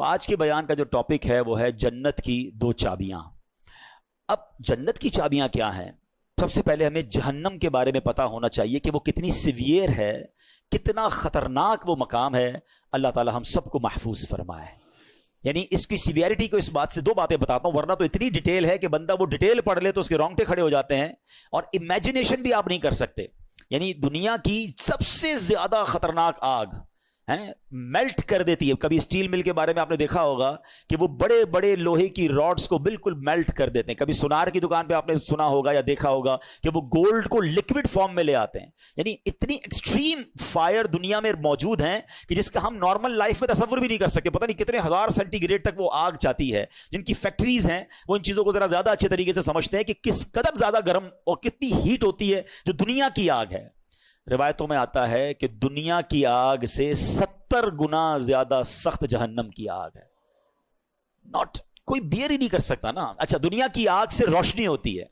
آج کے بیان کا جو ٹاپک ہے وہ ہے جنت کی دو چابیاں. اب جنت کی چابیاں کیا ہیں؟ سب سے پہلے ہمیں جہنم کے بارے میں پتا ہونا چاہیے کہ وہ کتنی سیویئر ہے, کتنا خطرناک وہ مقام ہے. اللہ تعالی ہم سب کو محفوظ فرمائے. یعنی اس کی سیویئرٹی کو اس بات سے دو باتیں بتاتا ہوں, ورنہ تو اتنی ڈیٹیل ہے کہ بندہ وہ ڈیٹیل پڑھ لے تو اس کے رونگٹے کھڑے ہو جاتے ہیں اور امیجنیشن بھی آپ نہیں کر سکتے. یعنی دنیا کی سب سے زیادہ خطرناک آگ میلٹ کر دیتی ہے. کبھی اسٹیل مل کے بارے میں آپ نے دیکھا ہوگا کہ وہ بڑے بڑے لوہے کی راڈز کو بالکل میلٹ کر دیتے ہیں. کبھی سونار کی دکان پہ آپ نے سنا ہوگا یا دیکھا ہوگا کہ وہ گولڈ کو لکوڈ فارم میں لے آتے ہیں. یعنی اتنی ایکسٹریم فائر دنیا میں موجود ہیں کہ جس کا ہم نارمل لائف میں تصور بھی نہیں کر سکتے. پتہ نہیں کتنے ہزار سینٹی گریڈ تک وہ آگ چاہتی ہے. جن کی فیکٹریز ہیں وہ ان چیزوں کو ذرا زیادہ اچھے طریقے سے سمجھتے ہیں کہ کس قدر زیادہ گرم اور کتنی ہیٹ ہوتی ہے جو دنیا کی آگ ہے. روایتوں میں آتا ہے کہ دنیا کی آگ سے 70 گنا زیادہ سخت جہنم کی آگ ہے. ناٹ کوئی بیئر ہی نہیں کر سکتا نا. اچھا, دنیا کی آگ سے روشنی ہوتی ہے,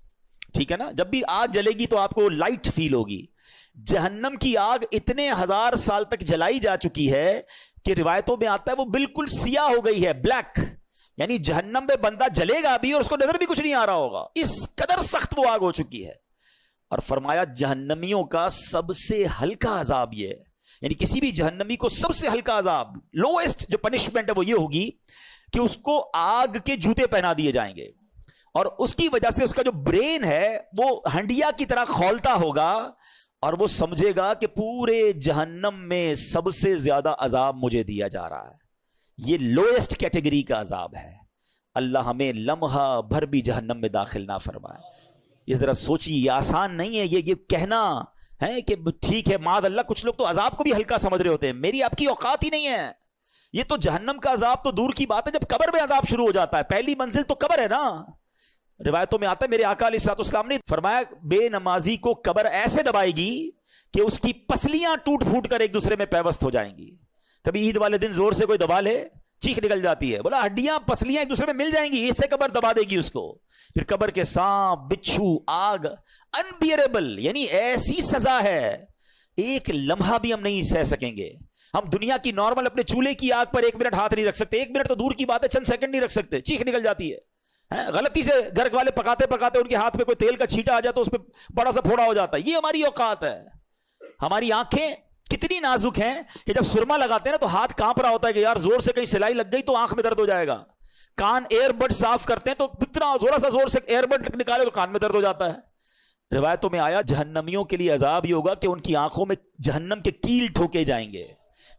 ٹھیک ہے نا, جب بھی آگ جلے گی تو آپ کو لائٹ فیل ہوگی. جہنم کی آگ اتنے ہزار سال تک جلائی جا چکی ہے کہ روایتوں میں آتا ہے وہ بالکل سیاہ ہو گئی ہے, بلیک. یعنی جہنم میں بندہ جلے گا بھی اور اس کو نظر بھی کچھ نہیں آ رہا ہوگا, اس قدر سخت وہ آگ ہو چکی ہے. اور فرمایا جہنمیوں کا سب سے ہلکا عذاب یہ ہے, یعنی کسی بھی جہنمی کو سب سے ہلکا عذاب, لوئسٹ جو پنشمنٹ ہے وہ یہ ہوگی کہ اس کو آگ کے جوتے پہنا دیے جائیں گے اور اس کی وجہ سے اس کا جو برین ہے وہ ہنڈیا کی طرح کھولتا ہوگا اور وہ سمجھے گا کہ پورے جہنم میں سب سے زیادہ عذاب مجھے دیا جا رہا ہے. یہ لوئسٹ کیٹیگری کا عذاب ہے. اللہ ہمیں لمحہ بھر بھی جہنم میں داخل نہ فرمائے. یہ ذرا سوچیے, یہ آسان نہیں ہے یہ کہنا ہے کہ ٹھیک ہے معاذ اللہ. کچھ لوگ تو عذاب کو بھی ہلکا سمجھ رہے ہوتے ہیں. میری آپ کی اوقات ہی نہیں ہے. یہ تو جہنم کا عذاب تو دور کی بات ہے, جب قبر میں عذاب شروع ہو جاتا ہے. پہلی منزل تو قبر ہے نا. روایتوں میں آتا ہے میرے آقا علیہ الصلوۃ والسلام نے فرمایا بے نمازی کو قبر ایسے دبائے گی کہ اس کی پسلیاں ٹوٹ پھوٹ کر ایک دوسرے میں پیوست ہو جائیں گی. کبھی عید والے دن زور سے کوئی دبا لے, چیخ نکل جاتی ہے. بولا ہڈیاں پسلیاں ایک دوسرے میں مل جائیں گی, اس سے قبر دبا دے گی اس کو. پھر قبر کے سانپ, بچھو, آگ, انبیئریبل. یعنی ایسی سزا ہے ایک لمحہ بھی ہم نہیں سہ سکیں گے. ہم دنیا کی نارمل اپنے چولہے کی آگ پر 1 منٹ ہاتھ نہیں رکھ سکتے. 1 منٹ تو دور کی بات ہے, چند سیکنڈ نہیں رکھ سکتے, چیخ نکل جاتی ہے. غلطی سے گھر والے پکاتے پکاتے ان کے ہاتھ میں کوئی تیل کا چھینٹا آ جاتا تو اس پہ بڑا سا پھوڑا ہو جاتا ہے. یہ ہماری اوقات ہے. ہماری آنکھیں کتنی نازک ہیں کہ جب سرما لگاتے ہیں نا تو ہاتھ کانپ رہا ہوتا ہے کہ یار زور سے کہیں سلائی لگ گئی تو آنکھ میں درد ہو جائے گا. کان ایئر بڈ صاف کرتے ہیں تو اتنا تھوڑا سا زور سے ایئر بڈ نکالے تو کان میں درد ہو جاتا ہے. روایتوں میں آیا جہنمیوں کے لیے عذاب یہ ہوگا کہ ان کی آنکھوں میں جہنم کے کیل ٹھوکے جائیں گے,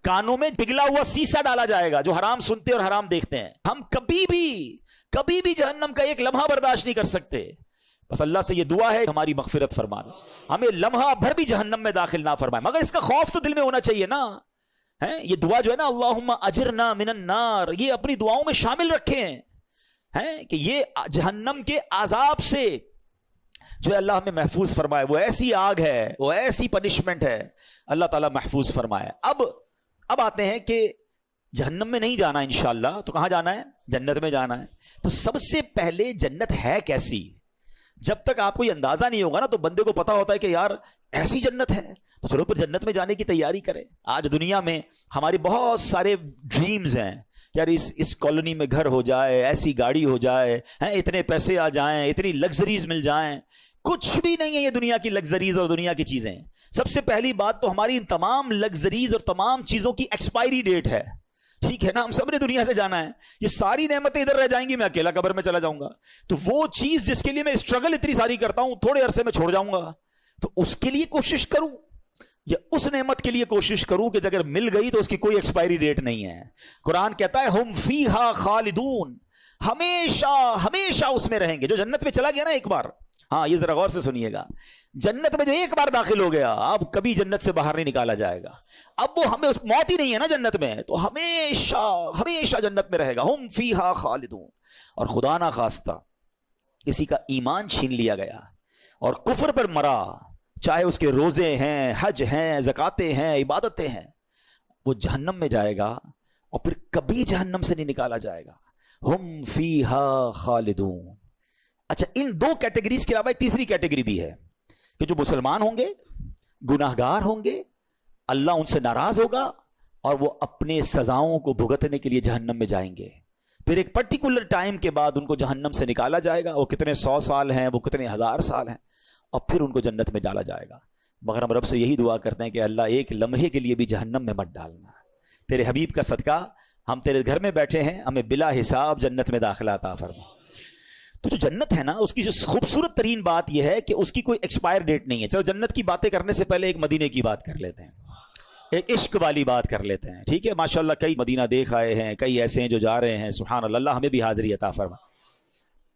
کانوں میں پگھلا ہوا سیسا ڈالا جائے گا جو حرام سنتے اور حرام دیکھتے ہیں. ہم کبھی بھی جہنم کا ایک لمحہ برداشت نہیں کر سکتے. بس اللہ سے یہ دعا ہے ہماری مغفرت فرما دے, ہمیں لمحہ بھر بھی جہنم میں داخل نہ فرمائے. مگر اس کا خوف تو دل میں ہونا چاہیے نا. یہ دعا جو ہے نا اللہم اجرنا من النار, یہ اپنی دعاؤں میں شامل رکھیں کہ یہ جہنم کے عذاب سے جو ہے اللہ ہمیں محفوظ فرمائے. وہ ایسی آگ ہے, وہ ایسی پنشمنٹ ہے, اللہ تعالیٰ محفوظ فرمائے. اب آتے ہیں کہ جہنم میں نہیں جانا انشاءاللہ, تو کہاں جانا ہے؟ جنت میں جانا ہے. تو سب سے پہلے جنت ہے کیسی؟ جب تک آپ کو یہ اندازہ نہیں ہوگا نا تو بندے کو پتا ہوتا ہے کہ یار ایسی جنت ہے تو چلو پھر جنت میں جانے کی تیاری کریں. آج دنیا میں ہماری بہت سارے ڈریمز ہیں, یار اس کالونی میں گھر ہو جائے, ایسی گاڑی ہو جائے, اتنے پیسے آ جائیں, اتنی لگژریز مل جائیں. کچھ بھی نہیں ہے یہ دنیا کی لگژریز اور دنیا کی چیزیں. سب سے پہلی بات تو ہماری ان تمام لگژریز اور تمام چیزوں کی ایکسپائری ڈیٹ ہے. ٹھیک ہے نا, ہم سب نے دنیا سے جانا ہے. یہ ساری نعمتیں ادھر رہ جائیں گی, میں اکیلا قبر میں چلا جاؤں گا. تو وہ چیز جس کے لیے میں اسٹرگل اتنی ساری کرتا ہوں تھوڑے عرصے میں چھوڑ جاؤں گا, تو اس کے لیے کوشش کروں یا اس نعمت کے لیے کوشش کروں کہ اگر مل گئی تو اس کی کوئی ایکسپائری ڈیٹ نہیں ہے. قرآن کہتا ہے ہم فیہا خالدون, ہمیشہ اس میں رہیں گے. جو جنت میں چلا گیا نا ایک بار, ہاں یہ ذرا غور سے سنیے گا, جنت میں جو ایک بار داخل ہو گیا اب کبھی جنت سے باہر نہیں نکالا جائے گا. اب وہ ہمیں موت ہی نہیں ہے نا جنت میں, تو ہمیشہ جنت میں رہے گا. ہم فیہا خالدون. اور خدا نہ خواستہ کسی کا ایمان چھین لیا گیا اور کفر پر مرا, چاہے اس کے روزے ہیں, حج ہیں, زکاتیں ہیں, عبادتیں ہیں, وہ جہنم میں جائے گا اور پھر کبھی جہنم سے نہیں نکالا جائے گا. ہم فیہا خالدون. اچھا, ان 2 کیٹیگریز کے علاوہ ایک تیسری کیٹیگری بھی ہے کہ جو مسلمان ہوں گے, گناہگار ہوں گے, اللہ ان سے ناراض ہوگا اور وہ اپنے سزاؤں کو بھگتنے کے لیے جہنم میں جائیں گے. پھر ایک پرٹیکولر ٹائم کے بعد ان کو جہنم سے نکالا جائے گا. وہ کتنے 100 سال ہیں, وہ کتنے 1000 سال ہیں, اور پھر ان کو جنت میں ڈالا جائے گا. مگر ہم رب سے یہی دعا کرتے ہیں کہ اللہ ایک لمحے کے لیے بھی جہنم میں مت ڈالنا. تیرے حبیب کا صدقہ ہم تیرے گھر میں بیٹھے ہیں, ہمیں بلا حساب جنت میں داخلہ عطا فرما. تو جو جنت ہے نا, اس کی جو خوبصورت ترین بات یہ ہے کہ اس کی کوئی ایکسپائر ڈیٹ نہیں ہے. چلو جنت کی باتیں کرنے سے پہلے ایک مدینے کی بات کر لیتے ہیں, ایک عشق والی بات کر لیتے ہیں. ٹھیک ہے, ماشاءاللہ کئی مدینہ دیکھ آئے ہیں, کئی ایسے ہیں جو جا رہے ہیں. سبحان اللہ, اللہ ہمیں بھی حاضری عطا فرما.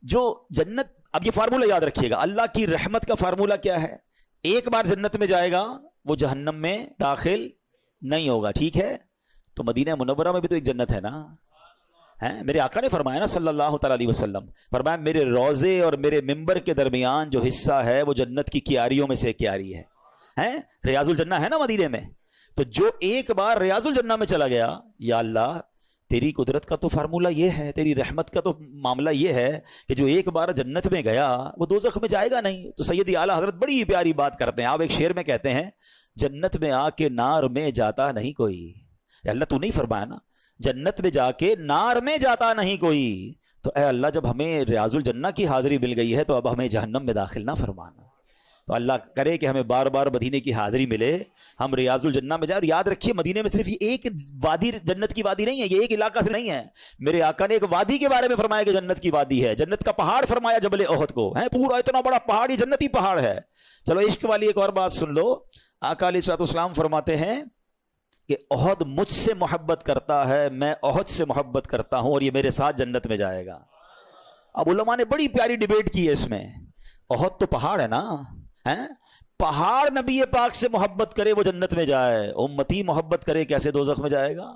جو جنت, اب یہ فارمولہ یاد رکھیے گا, اللہ کی رحمت کا فارمولہ کیا ہے؟ ایک بار جنت میں جائے گا وہ جہنم میں داخل نہیں ہوگا. ٹھیک ہے, تو مدینہ منورہ میں بھی تو ایک جنت ہے نا. میرے آقا نے فرمایا نا صلی اللہ تعالی علیہ وسلم, فرمایا میرے روضے اور میرے ممبر کے درمیان جو حصہ ہے وہ جنت کی کیاریوں میں سے ایک کیاری ہے. ریاض الجنہ ہے نا مدینے میں. تو جو ایک بار ریاض الجنہ میں چلا گیا, یا اللہ تیری قدرت کا تو فارمولہ یہ ہے, تیری رحمت کا تو معاملہ یہ ہے کہ جو ایک بار جنت میں گیا وہ دوزخ میں جائے گا نہیں. تو سیدی اعلیٰ حضرت بڑی پیاری بات کرتے ہیں. آپ ایک شعر میں کہتے ہیں, جنت میں آ کے نار میں جاتا نہیں کوئی. اللہ تو نہیں فرمایا نا, جنت میں جا کے نار میں جاتا نہیں کوئی. تو اے اللہ جب ہمیں ریاض الجنہ کی حاضری مل گئی ہے تو اب ہمیں جہنم میں داخل نہ فرمانا. تو اللہ کرے کہ ہمیں بار بار مدینے کی حاضری ملے, ہم ریاض الجنہ میں جائیں. اور یاد رکھیے مدینے میں صرف یہ ایک وادی جنت کی وادی نہیں ہے, یہ ایک علاقہ سے نہیں ہے. میرے آقا نے ایک وادی کے بارے میں فرمایا کہ جنت کی وادی ہے, جنت کا پہاڑ فرمایا جبل احد کو, ہے پورا اتنا بڑا پہاڑ, یہ جنتی پہاڑ ہے. چلو عشق والی ایک اور بات سن لو. آقا علیہ الصلوۃ والسلام فرماتے ہیں کہ احد مجھ سے محبت کرتا ہے, میں احد سے محبت کرتا ہوں, اور یہ میرے ساتھ جنت میں جائے گا. اب علماء نے بڑی پیاری ڈیبیٹ کی ہے اس میں. احد تو پہاڑ ہے نا, پہاڑ نبی پاک سے محبت کرے وہ جنت میں جائے, امتی محبت کرے کیسے دوزخ میں جائے گا؟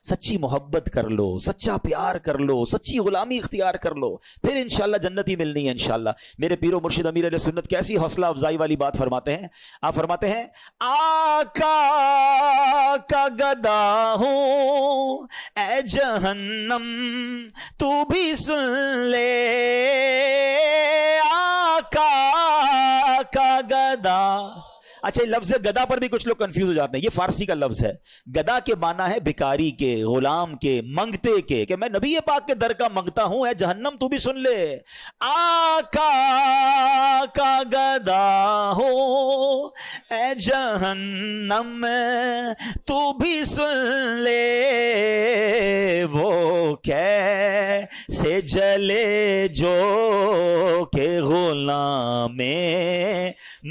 سچی محبت کر لو, سچا پیار کر لو, سچی غلامی اختیار کر لو, پھر انشاءاللہ جنت ہی ملنی ہے انشاءاللہ. میرے پیر و مرشد امیر اہل سنت کیسی حوصلہ افزائی والی بات فرماتے ہیں. آپ فرماتے ہیں, آقا کا گدا ہوں اے جہنم تو بھی سن لے, آقا کا گدا. اچھا, لفظ گدا پر بھی کچھ لوگ کنفیوز ہو جاتے ہیں. یہ فارسی کا لفظ ہے. گدا کے معنی ہے بھکاری کے, غلام کے, منگتے کے, کہ میں نبی پاک کے در کا منگتا ہوں, اے جہنم تو بھی سن لے. آقا کا گدا ہو اے جہنم تو بھی سن لے, وہ کیسے جلے جو کہ غلام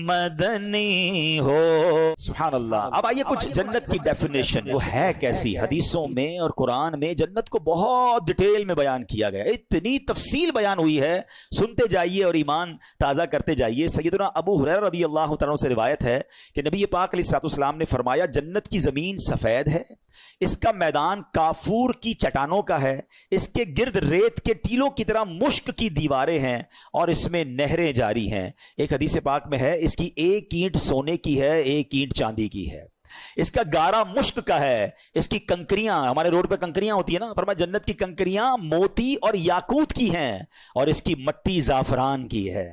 مدنی ہو. سبحان اللہ. اب آئیے کچھ جنت کی ڈیفینیشن وہ ہے کیسی. حدیثوں میں اور قرآن میں جنت کو بہت ڈیٹیل میں بیان کیا گیا, اتنی تفصیل بیان ہوئی ہے, سنتے جائیے اور ایمان تازہ کرتے جائیے. سیدنا ابو ہریرہ رضی اللہ تعالیٰ سے روایت ہے کہ نبی پاک علیہ الصلوۃ والسلام نے فرمایا, جنت کی زمین سفید ہے, اس کا میدان کافور کی چٹانوں کا ہے, اس کے گرد ریت کے ٹیلوں کی طرح مشک کی دیواریں ہیں, اور اس میں نہریں جاری ہیں. ایک حدیث پاک میں ہے, اس کی ایک اینٹ سونے کی ہے, ایک اینٹ چاندی کی ہے, اس کا گارا مشک کا ہے, اس کی کنکریاں, ہمارے روڈ پہ کنکریاں ہوتی ہیں نا, فرمایا جنت کی کنکریاں موتی اور یاقوت کی ہیں, اور اس کی مٹی زعفران کی ہے.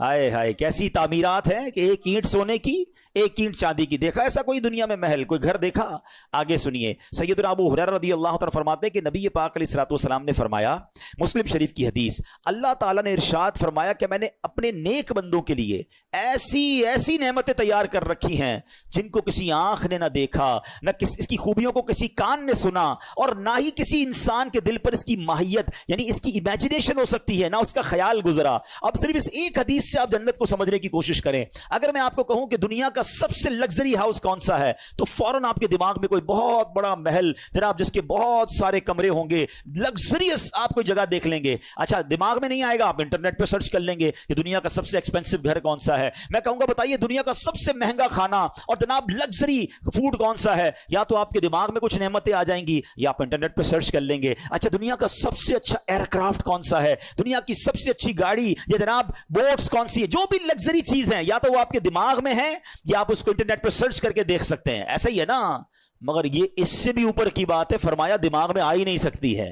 ہائے ہائے, کیسی تعمیرات ہیں کہ ایک اینٹ سونے کی, ایک اینٹ چاندی کی. دیکھا ایسا کوئی دنیا میں محل, کوئی گھر دیکھا؟ آگے سنیے. سیدنا ابو ہریرہ رضی اللہ تعالیٰ فرماتے ہیں کہ نبی پاک علیہ الصلوۃ والسلام نے فرمایا, مسلم شریف کی حدیث, اللہ تعالیٰ نے ارشاد فرمایا کہ میں نے اپنے نیک بندوں کے لیے ایسی ایسی نعمتیں تیار کر رکھی ہیں جن کو کسی آنکھ نے نہ دیکھا, نہ اس کی خوبیوں کو کسی کان نے سنا, اور نہ ہی کسی انسان کے دل پر اس کی ماہیت یعنی اس کی امیجنیشن ہو سکتی ہے, نہ اس کا خیال گزرا. اب صرف اس ایک حدیث سے آپ جنت کو سمجھنے کی کوشش کریں. اگر میں آپ کو کہوں کہ دنیا کا سب سے لگژری ہاؤس کون سا ہے, تو فوراً آپ کے دماغ میں کوئی بہت بڑا محل جناب جس کے بہت سارے کمرے ہوں گے, لگژریس آپ کوئی جگہ دیکھ لیں گے. اچھا, دماغ میں نہیں آئے گا, آپ انٹرنیٹ پہ سرچ کر لیں گے کہ دنیا کا سب سے ایکسپینسو گھر کون سا ہے. میں کہوں گا بتائیے دنیا کا سب سے مہنگا کھانا اور جناب لگژری فوڈ کون سا ہے, یا تو آپ کے دماغ میں کچھ نعمتیں آ جائیں گی, یا آپ انٹرنیٹ پہ سرچ کر لیں گے. اچھا, دنیا کا سب سے اچھا ایئر کرافٹ کون سا ہے, دنیا کی سب سے اچھی گاڑی یا جناب بوٹس کون سی ہے, جو بھی لگژری چیز ہے یا تو وہ آپ کے دماغ میں ہے یا آپ اس کو انٹرنیٹ پہ سرچ کر کے دیکھ سکتے ہیں. ایسا ہی ہے نا. مگر یہ اس سے بھی اوپر کی بات ہے, فرمایا دماغ میں آ ہی نہیں سکتی ہے,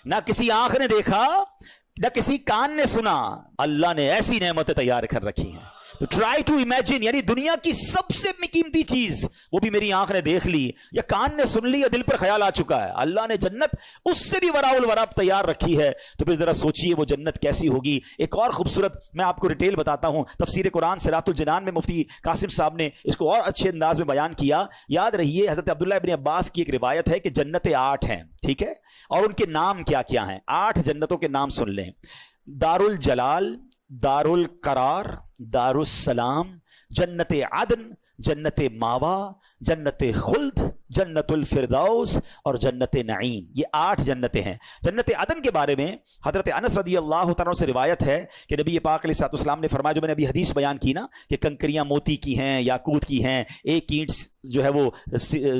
نہ کسی آنکھ نے دیکھا, نہ کسی کان نے سنا. اللہ نے ایسی نعمتیں تیار کر رکھی ہیں. تو ٹرائی ٹو امیجن، یعنی دنیا کی سب سے قیمتی چیز وہ بھی میری آنکھ نے دیکھ لی یا کان نے سن لی یا دل پر خیال آ چکا ہے، اللہ نے جنت اس سے بھی وراء الورا تیار رکھی ہے، تو پھر ذرا سوچئے وہ جنت کیسی ہوگی۔ ایک اور خوبصورت میں آپ کو ڈیٹیل بتاتا ہوں، تفسیر قرآن صراط الجنان میں مفتی قاسم صاحب نے اس کو اور اچھے انداز میں بیان کیا۔ یاد رہیے حضرت عبداللہ ابن عباس کی ایک روایت ہے کہ جنتیں 8 ہیں، ٹھیک ہے، اور ان کے نام کیا کیا ہیں، 8 جنتوں کے نام سن لیں: دار الجلال، دار القرار، دار السلام، جنت عدن، جنت ماوا، جنت خلد، جنت الفردوس اور جنت نعیم، یہ 8 جنتیں ہیں۔ جنت عدن کے بارے میں حضرت انس رضی اللہ تعالیٰ سے روایت ہے کہ نبی پاک علیہ السلام نے فرمایا، جو میں نے ابھی حدیث بیان کی نا کہ کنکریاں موتی کی ہیں، یاقوت کی ہیں، ایک اینٹ جو ہے وہ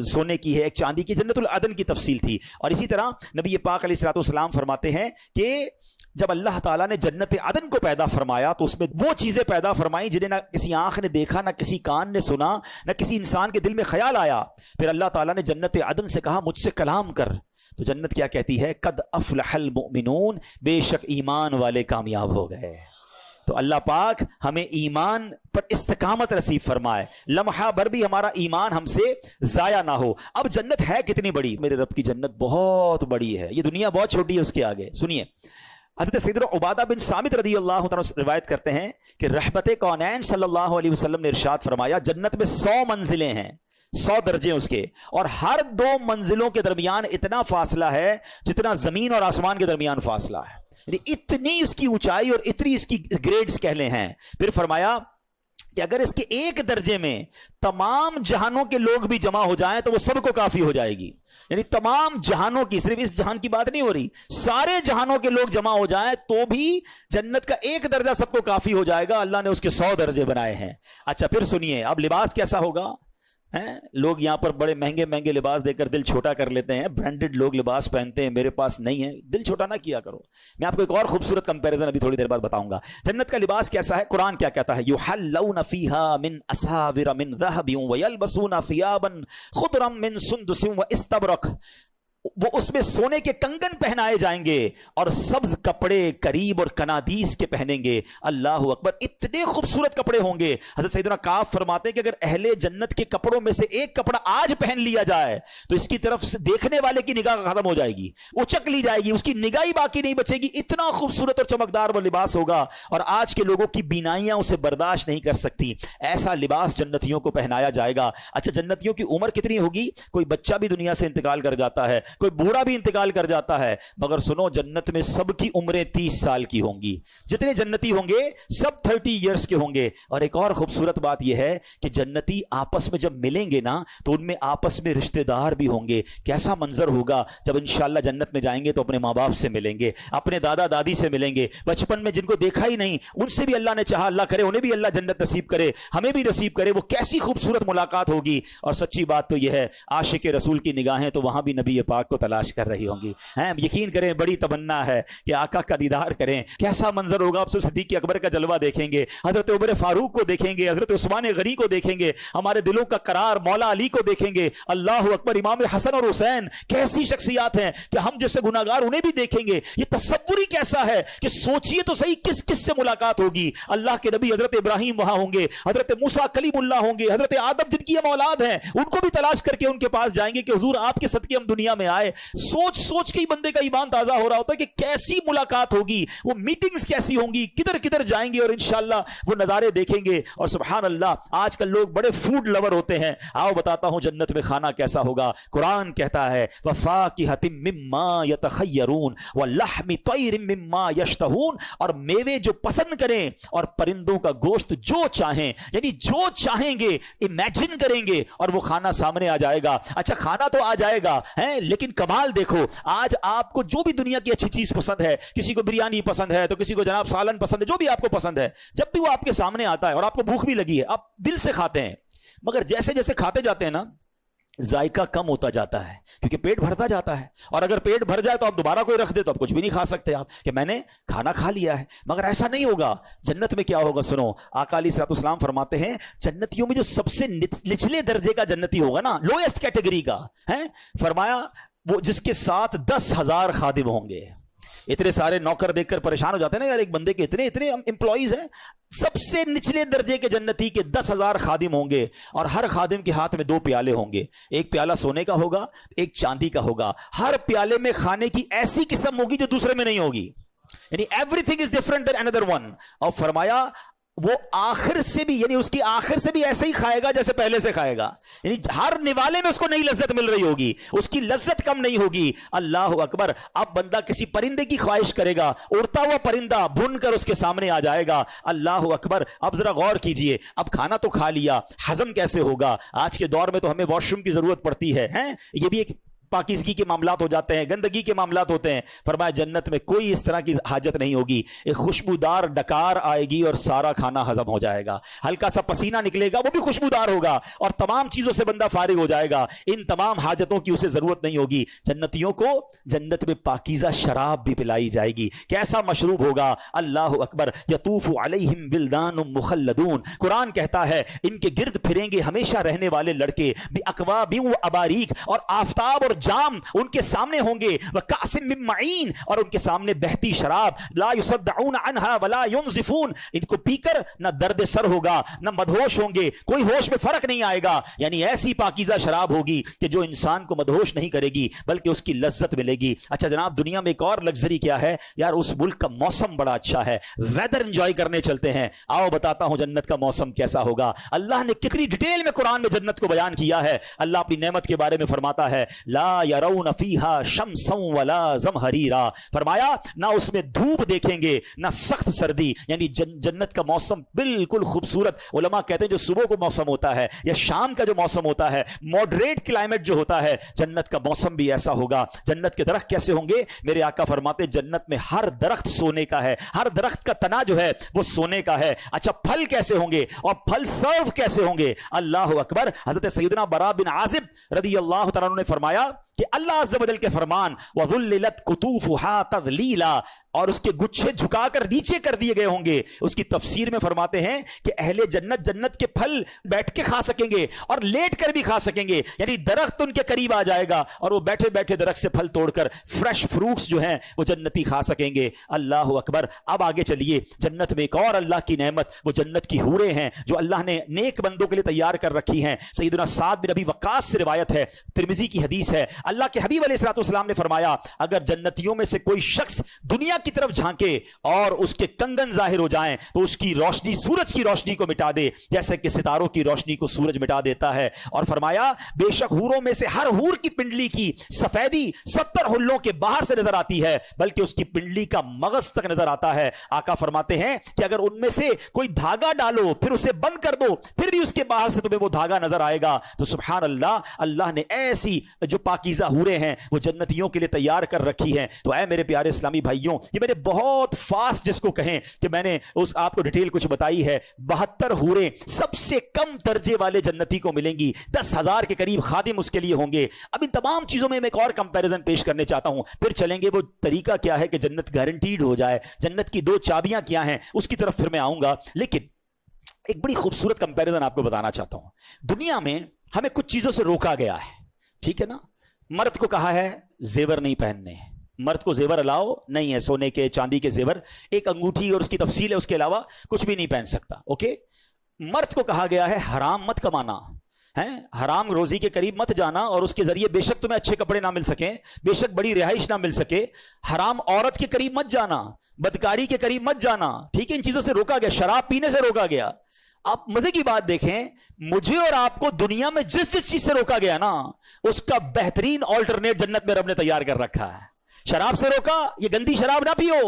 سونے کی ہے، ایک چاندی کی، جنت العدن کی تفصیل تھی۔ اور اسی طرح نبی پاک علیہ السلام فرماتے ہیں کہ جب اللہ تعالیٰ نے جنت عدن کو پیدا فرمایا تو اس میں وہ چیزیں پیدا فرمائیں جنہیں نہ کسی آنکھ نے دیکھا، نہ کسی کان نے سنا، نہ کسی انسان کے دل میں خیال آیا۔ پھر اللہ تعالیٰ نے جنت عدن سے کہا مجھ سے کلام کر، تو جنت کیا کہتی ہے؟ قد افلح المؤمنون، بے شک ایمان والے کامیاب ہو گئے۔ تو اللہ پاک ہمیں ایمان پر استقامت نصیب فرمائے، لمحہ بھر بھی ہمارا ایمان ہم سے ضائع نہ ہو۔ اب جنت ہے کتنی بڑی؟ میرے رب کی جنت بہت بڑی ہے، یہ دنیا بہت چھوٹی ہے اس کے آگے۔ سنیے، حضرت سیدنا عبادہ بن صامت رضی اللہ عنہ روایت کرتے ہیں کہ رحمت کونین صلی اللہ علیہ وسلم نے ارشاد فرمایا، جنت میں 100 منزلیں ہیں، 100 درجے اس کے، اور ہر 2 منزلوں کے درمیان اتنا فاصلہ ہے جتنا زمین اور آسمان کے درمیان فاصلہ ہے، یعنی اتنی اس کی اونچائی اور اتنی اس کی گریڈز کہہ لیں ہیں۔ پھر فرمایا کہ اگر اس کے ایک درجے میں تمام جہانوں کے لوگ بھی جمع ہو جائیں تو وہ سب کو کافی ہو جائے گی، یعنی تمام جہانوں کی، صرف اس جہان کی بات نہیں ہو رہی، سارے جہانوں کے لوگ جمع ہو جائیں تو بھی جنت کا ایک درجہ سب کو کافی ہو جائے گا۔ اللہ نے اس کے 100 درجے بنائے ہیں۔ اچھا پھر سنیے، اب لباس کیسا ہوگا؟ لوگ یہاں پر بڑے مہنگے مہنگے لباس دے کر دل چھوٹا کر لیتے ہیں، برانڈڈ لوگ لباس پہنتے ہیں، میرے پاس نہیں ہے، دل چھوٹا نہ کیا کرو۔ میں آپ کو ایک اور خوبصورت کمپیریزن ابھی تھوڑی دیر بعد بتاؤں گا۔ جنت کا لباس کیسا ہے؟ قرآن کیا کہتا ہے؟ یحلون فیہا من اساور من ذہب ویلبسون ثیابا خضرا من سندس واستبرق، وہ اس میں سونے کے کنگن پہنائے جائیں گے اور سبز کپڑے قریب اور کنادیس کے پہنیں گے۔ اللہ اکبر، اتنے خوبصورت کپڑے ہوں گے۔ حضرت سیدنا کعب فرماتے ہیں کہ اگر اہل جنت کے کپڑوں میں سے ایک کپڑا آج پہن لیا جائے تو اس کی طرف سے دیکھنے والے کی نگاہ ختم ہو جائے گی، اچک لی جائے گی، اس کی نگاہ باقی نہیں بچے گی، اتنا خوبصورت اور چمکدار وہ لباس ہوگا، اور آج کے لوگوں کی بینائیاں اسے برداشت نہیں کر سکتی۔ ایسا لباس جنتیوں کو پہنایا جائے گا۔ اچھا جنتیوں کی عمر کتنی ہوگی؟ کوئی بچہ بھی دنیا سے انتقال کر جاتا ہے، کوئی بوڑھا بھی انتقال کر جاتا ہے، مگر سنو جنت میں سب کی عمریں 30 سال کی ہوں گی، جتنے جنتی ہوں گے سب 30 ایئرس کے ہوں گے۔ اور ایک اور خوبصورت بات یہ ہے کہ جنتی آپس میں جب ملیں گے نا تو ان میں آپس میں رشتہ دار بھی ہوں گے۔ کیسا منظر ہوگا جب انشاءاللہ جنت میں جائیں گے تو اپنے ماں باپ سے ملیں گے، اپنے دادا دادی سے ملیں گے، بچپن میں جن کو دیکھا ہی نہیں ان سے بھی اللہ نے چاہا اللہ کرے انہیں بھی اللہ جنت نصیب کرے، ہمیں بھی نصیب کرے۔ وہ کیسی خوبصورت ملاقات ہوگی۔ اور سچی بات تو یہ ہے عاشق رسول کی نگاہیں تو وہاں بھی نبی پاک کو تلاش کر رہی ہوں گی۔ یقین کریں بڑی تمنا ہے کہ آقا کا دیدار کریں۔ کیسا منظر ہوگا؟ آپ صدیق اکبر کا جلوہ دیکھیں گے، حضرت عمر فاروق کو دیکھیں گے، حضرت عثمان غنی کو دیکھیں گے، ہمارے دلوں کا قرار مولا علی کو دیکھیں گے۔ اللہ اکبر، امام حسن اور حسین کیسی شخصیات ہیں کہ ہم جیسے گناہگار انہیں بھی دیکھیں گے۔ یہ تصور ہی کیسا ہے کہ سوچئے تو صحیح کس کس سے ملاقات ہوگی۔ اللہ کے نبی حضرت ابراہیم وہاں ہوں گے، حضرت موسیٰ کلیم اللہ ہوں گے، حضرت آدم جن کی ہم اولاد ہیں ان کو بھی تلاش کر کے ان کے پاس جائیں گے کہ حضور آپ کے صدقے ہم دنیا میں آئے۔ سوچ سوچ کے ہی بندے کا ایمان تازہ ہو رہا ہوتا ہے کہ کیسی ملاقات ہوگی، وہ میٹنگز کیسی ہوں گی، کدھر کدھر جائیں گے اور انشاءاللہ وہ نظارے دیکھیں گے۔ اور سبحان اللہ، آج کل لوگ بڑے فوڈ لور ہوتے ہیں، آؤ بتاتا ہوں جنت میں کھانا کیسا ہوگا۔ قرآن کہتا ہے وَفَاكِهَةٍ مِّمَّا يَتَخَيَّرُونَ وَلَحْمِ طَيْرٍ مِّمَّا يَشْتَهُونَ، اور میوے جو پسند کریں اور پرندوں کا گوشت جو چاہیں، یعنی جو چاہیں گے امیجن کریں گے اور وہ کھانا سامنے آ جائے گا۔ اچھا کھانا تو آ جائے گا لیکن کمال دیکھو، آج آپ کو جو بھی دنیا کی اچھی چیز پسند ہے، کسی کو بریانی پسند ہے تو کسی کو جناب سالن پسند ہے، جو بھی آپ کو پسند ہے، جب بھی وہ آپ کے سامنے آتا ہے اور آپ کو بھوک بھی لگی ہے آپ دل سے کھاتے ہیں، مگر جیسے جیسے کھاتے جاتے ہیں نا ذائقہ کم ہوتا جاتا ہے کیونکہ پیٹ بھرتا جاتا ہے، اور اگر پیٹ بھر جائے تو آپ دوبارہ کوئی رکھ دے تو آپ کچھ بھی نہیں کھا سکتے، آپ کہ میں نے کھانا کھا لیا ہے۔ مگر ایسا نہیں ہوگا۔ جنت میں کیا ہوگا سنو، آقا علیہ الصلوۃ والسلام فرماتے ہیں جنتیوں میں جو سب سے نچلے درجے کا جنتی ہوگا نا، لوئسٹ کیٹیگری کا، فرمایا وہ جس کے ساتھ 10,000 خادم ہوں گے۔ اتنے سارے نوکر دیکھ کر پریشان ہو جاتے ہیں نا یار, ایک بندے کے اتنے اتنے امپلائیز ہیں. سب سے نچلے درجے کے جنتی کے 10,000 خادم ہوں گے, اور ہر خادم کے ہاتھ میں 2 پیالے ہوں گے, ایک پیالہ سونے کا ہوگا, ایک چاندی کا ہوگا. ہر پیالے میں کھانے کی ایسی قسم ہوگی جو دوسرے میں نہیں ہوگی, یعنی every thing is different than اندر ون. اور فرمایا وہ آخر سے بھی, یعنی اس کی آخر سے بھی ایسے ہی کھائے گا جیسے پہلے سے کھائے گا, یعنی ہر نوالے میں اس کو نئی لذت مل رہی ہوگی, اس کی لذت کم نہیں ہوگی. اللہ اکبر. اب بندہ کسی پرندے کی خواہش کرے گا, اڑتا ہوا پرندہ بھن کر اس کے سامنے آ جائے گا. اللہ اکبر. اب ذرا غور کیجئے, اب کھانا تو کھا لیا, ہضم کیسے ہوگا؟ آج کے دور میں تو ہمیں واش روم کی ضرورت پڑتی ہے, یہ بھی ایک پاکیزگی کے معاملات ہو جاتے ہیں, گندگی کے معاملات ہوتے ہیں. فرمایا جنت میں کوئی اس طرح کی حاجت نہیں ہوگی. ایک خوشبودار ڈکار آئے گی اور سارا کھانا ہضم ہو جائے گا. ہلکا سا پسینہ نکلے گا, وہ بھی خوشبودار ہوگا, اور تمام چیزوں سے بندہ فارغ ہو جائے گا. ان تمام حاجتوں کی اسے ضرورت نہیں ہوگی. جنتیوں کو جنت میں پاکیزہ شراب بھی پلائی جائے گی. کیسا مشروب ہوگا؟ اللہ اکبر. یطوف علیہم ولدان مخلدون. قرآن کہتا ہے ان کے گرد پھریں گے ہمیشہ رہنے والے لڑکے, باکواب و اباریک, اور آفتاب اور جام ان کے سامنے ہوں گے, وکأس من معین, اور ان کے سامنے بہتی شراب, لا یصدعون عنہا ولا ینزفون. ان کو پی کر نہ درد سر ہوگا نہ مدہوش ہوں گے, کوئی ہوش میں فرق نہیں آئے گا. یعنی ایسی پاکیزہ شراب ہوگی کہ جو انسان کو مدہوش نہیں کرے گی بلکہ اس کی لذت ملے گی. اچھا جناب, دنیا میں ایک اور لگژری کیا ہے یار, اس ملک کا موسم بڑا اچھا ہے, ویدر انجوائے کرنے چلتے ہیں. آؤ بتاتا ہوں جنت کا موسم کیسا ہوگا. اللہ نے کتنی ڈیٹیل میں قرآن میں جنت کو بیان کیا ہے. اللہ اپنی نعمت کے بارے میں فرماتا ہے, لا یرون فیہا شمسا ولا زمہریرا. فرمایا نہ اس میں دھوپ دیکھیں گے نہ سخت سردی. یعنی جنت کا موسم بالکل خوبصورت. علماء کہتے ہیں جو صبح کو موسم ہوتا ہے یا شام کا جو موسم ہوتا ہے, ماڈریٹ کلائمیٹ جو ہوتا ہے, جنت کا موسم بھی ایسا ہوگا. جنت کے درخت کیسے ہوں گے؟ میرے آقا فرماتے جنت میں ہر درخت سونے کا ہے, ہر درخت کا تنا جو ہے وہ سونے کا ہے. اچھا پھل کیسے ہوں گے اور پھل سرو کیسے ہوں گے؟ اللہ اکبر. حضرت سیدنا برا بن عازب رضی اللہ تعالیٰ عنہ نے فرمایا کہ اللہ عز و جل کے فرمان وَذُلِّلَتْ قُطُوفُهَا تَذْلِيلًا, اور اس کے گچھے جھکا کر نیچے کر دیے گئے ہوں گے. اس کی تفسیر میں فرماتے ہیں کہ اہل جنت جنت کے پھل بیٹھ کے کھا سکیں گے اور لیٹ کر بھی کھا سکیں گے. یعنی درخت ان کے قریب آ جائے گا اور وہ بیٹھے بیٹھے درخت سے پھل توڑ کر فریش فروٹس جو ہیں وہ جنتی کھا سکیں گے. اللہ اکبر. اب آگے چلیے, جنت میں ایک اور اللہ کی نعمت, وہ جنت کی حوریں ہیں جو اللہ نے نیک بندوں کے لیے تیار کر رکھی ہیں. سیدنا سعد بن ابی وقاص سے روایت ہے, ترمذی کی حدیث ہے. اللہ کے حبیب علیہ الصلوۃ والسلام نے فرمایا اگر جنتیوں میں سے کوئی شخص دنیا کی طرف جھانکے اور اس کے کنگن ظاہر ہو جائیں تو اس کی روشنی سورج کی روشنی کو مٹا دے جیسے کہ ستاروں کی روشنی کو سورج مٹا دیتا ہے. اور فرمایا بے شک حوروں میں سے ہر حور کی پنڈلی کی سفیدی 70 حلوں کے باہر سے نظر آتی ہے, بلکہ اس کی پنڈلی کا مغز تک نظر آتا ہے. آقا فرماتے ہیں کہ اگر ان میں سے کوئی دھاگا ڈالو پھر اسے بند کر دو پھر بھی اس کے باہر سے تمہیں وہ دھاگا نظر آئے گا. تو سبحان اللہ, اللہ نے ایسی جو پاکیزہ حوریں ہیں وہ جنتیوں کے لیے تیار کر رکھی ہیں. تو اے میرے پیارے اسلامی بھائیوں, یہ میں نے بہت فاسٹ جس کو کہیں کہ میں نے اس آپ کو ڈیٹیل کچھ بتائی ہے. 72 حوریں سب سے کم درجے والے جنتی کو ملیں گی, 10,000 کے قریب خادم اس کے لیے ہوں گے. اب ان تمام چیزوں میں ایک اور کمپیریزن پیش کرنے چاہتا ہوں, پھر چلیں گے وہ طریقہ کیا ہے کہ جنت گارنٹیڈ ہو جائے, جنت کی 2 چابیاں کیا ہیں اس کی طرف پھر میں آؤں گا. لیکن ایک بڑی خوبصورت کمپیریزن آپ کو بتانا چاہتا ہوں. دنیا میں ہمیں کچھ چیزوں سے روکا گیا ہے, ٹھیک ہے نا. مرد کو کہا ہے زیور نہیں پہننے, مرد کو زیور الاؤ نہیں ہے, سونے کے چاندی کے زیور, ایک انگوٹھی اور اس کی تفصیل ہے, اس کے علاوہ کچھ بھی نہیں پہن سکتا. اوکے, مرد کو کہا گیا ہے حرام مت کمانا, حرام روزی کے قریب مت جانا, اور اس کے ذریعے بے شک تمہیں اچھے کپڑے نہ مل سکیں, بے شک بڑی رہائش نہ مل سکے. حرام عورت کے قریب مت جانا, بدکاری کے قریب مت جانا, ٹھیک ہے, ان چیزوں سے روکا گیا. شراب پینے سے روکا گیا. آپ مزے کی بات دیکھیں, مجھے اور آپ کو دنیا میں جس جس چیز سے روکا گیا نا اس کا بہترین آلٹرنیٹ جنت میں رب نے تیار کر رکھا ہے. شراب سے روکا, یہ گندی شراب نہ پیو,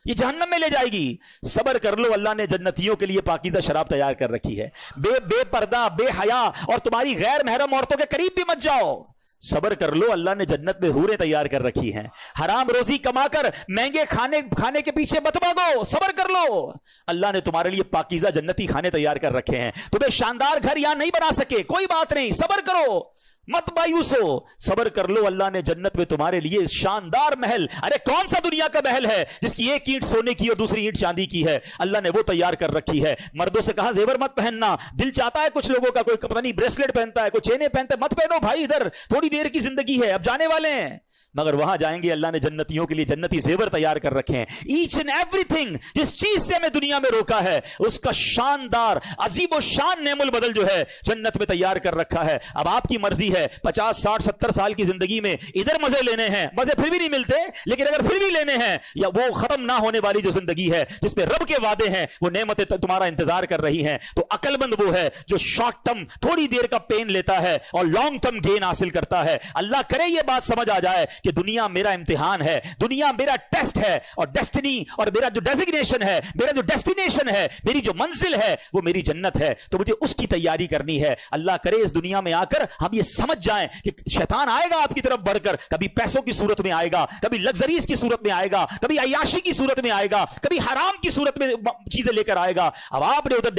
یہ جہنم میں لے جائے گی. صبر کر لو, اللہ نے جنتیوں کے لیے پاکیزہ شراب تیار کر رکھی ہے. بے پردہ, بے حیا اور تمہاری غیر محرم عورتوں کے قریب بھی مت جاؤ. صبر کر لو, اللہ نے جنت میں حوریں تیار کر رکھی ہیں. حرام روزی کما کر مہنگے کھانے کے پیچھے مت بھاگو, صبر کر لو, اللہ نے تمہارے لیے پاکیزہ جنتی کھانے تیار کر رکھے ہیں. تمہیں شاندار گھر یہاں نہیں بنا سکے, کوئی بات نہیں, صبر کرو, مت مایوس ہو, صبر کر لو. اللہ نے جنت میں تمہارے لیے شاندار محل, ارے کون سا دنیا کا محل ہے جس کی ایک اینٹ سونے کی اور دوسری اینٹ چاندی کی ہے, اللہ نے وہ تیار کر رکھی ہے. مردوں سے کہا زیور مت پہننا, دل چاہتا ہے کچھ لوگوں کا, کوئی پتہ نہیں بریسلیٹ پہنتا ہے, کوئی چینیں پہنتا ہے, مت پہنو بھائی, ادھر تھوڑی دیر کی زندگی ہے, اب جانے والے ہیں. مگر وہاں جائیں گے اللہ نے جنتیوں کے لیے جنتی زیور تیار کر رکھے ہیں. ایچ اینڈ ایوری تھنگ جس چیز سے ہمیں دنیا میں روکا ہے اس کا شاندار عظیم و شان نعم البدل جو ہے جنت میں تیار کر رکھا ہے. اب آپ کی مرضی ہے 50 60 70 سال کی زندگی میں ادھر مزے لینے ہیں, مزے پھر بھی نہیں ملتے, لیکن اگر پھر بھی لینے ہیں, یا وہ ختم نہ ہونے والی جو زندگی ہے جس پہ رب کے وعدے ہیں وہ نعمتیں تمہارا انتظار کر رہی ہیں, تو عقل مند وہ ہے جو شارٹ ٹرم تھوڑی دیر کا پین لیتا ہے اور لانگ ٹرم گین حاصل کرتا ہے. اللہ کرے یہ بات سمجھ آ جائے کہ دنیا میرا امتحان ہے, دنیا میرا ٹیسٹ ہے, اور ڈیسٹنی اور میرا جو ڈیزگنیشن ہے, میرا جو ڈیسٹینیشن ہے, میری جو منزل ہے وہ میری جنت ہے, تو مجھے اس کی تیاری کرنی ہے. اللہ کرے اس دنیا میں آ کر ہم یہ سمجھ جائیں کہ شیطان آئے گا آپ کی طرف بڑھ کر, کبھی پیسوں کی صورت میں آئے گا, کبھی لگزریز کی صورت میں آئے گا, کبھی عیاشی کی صورت میں آئے گا, کبھی حرام کی صورت میں چیزیں لے کر آئے گا. اب آپ نے ادھر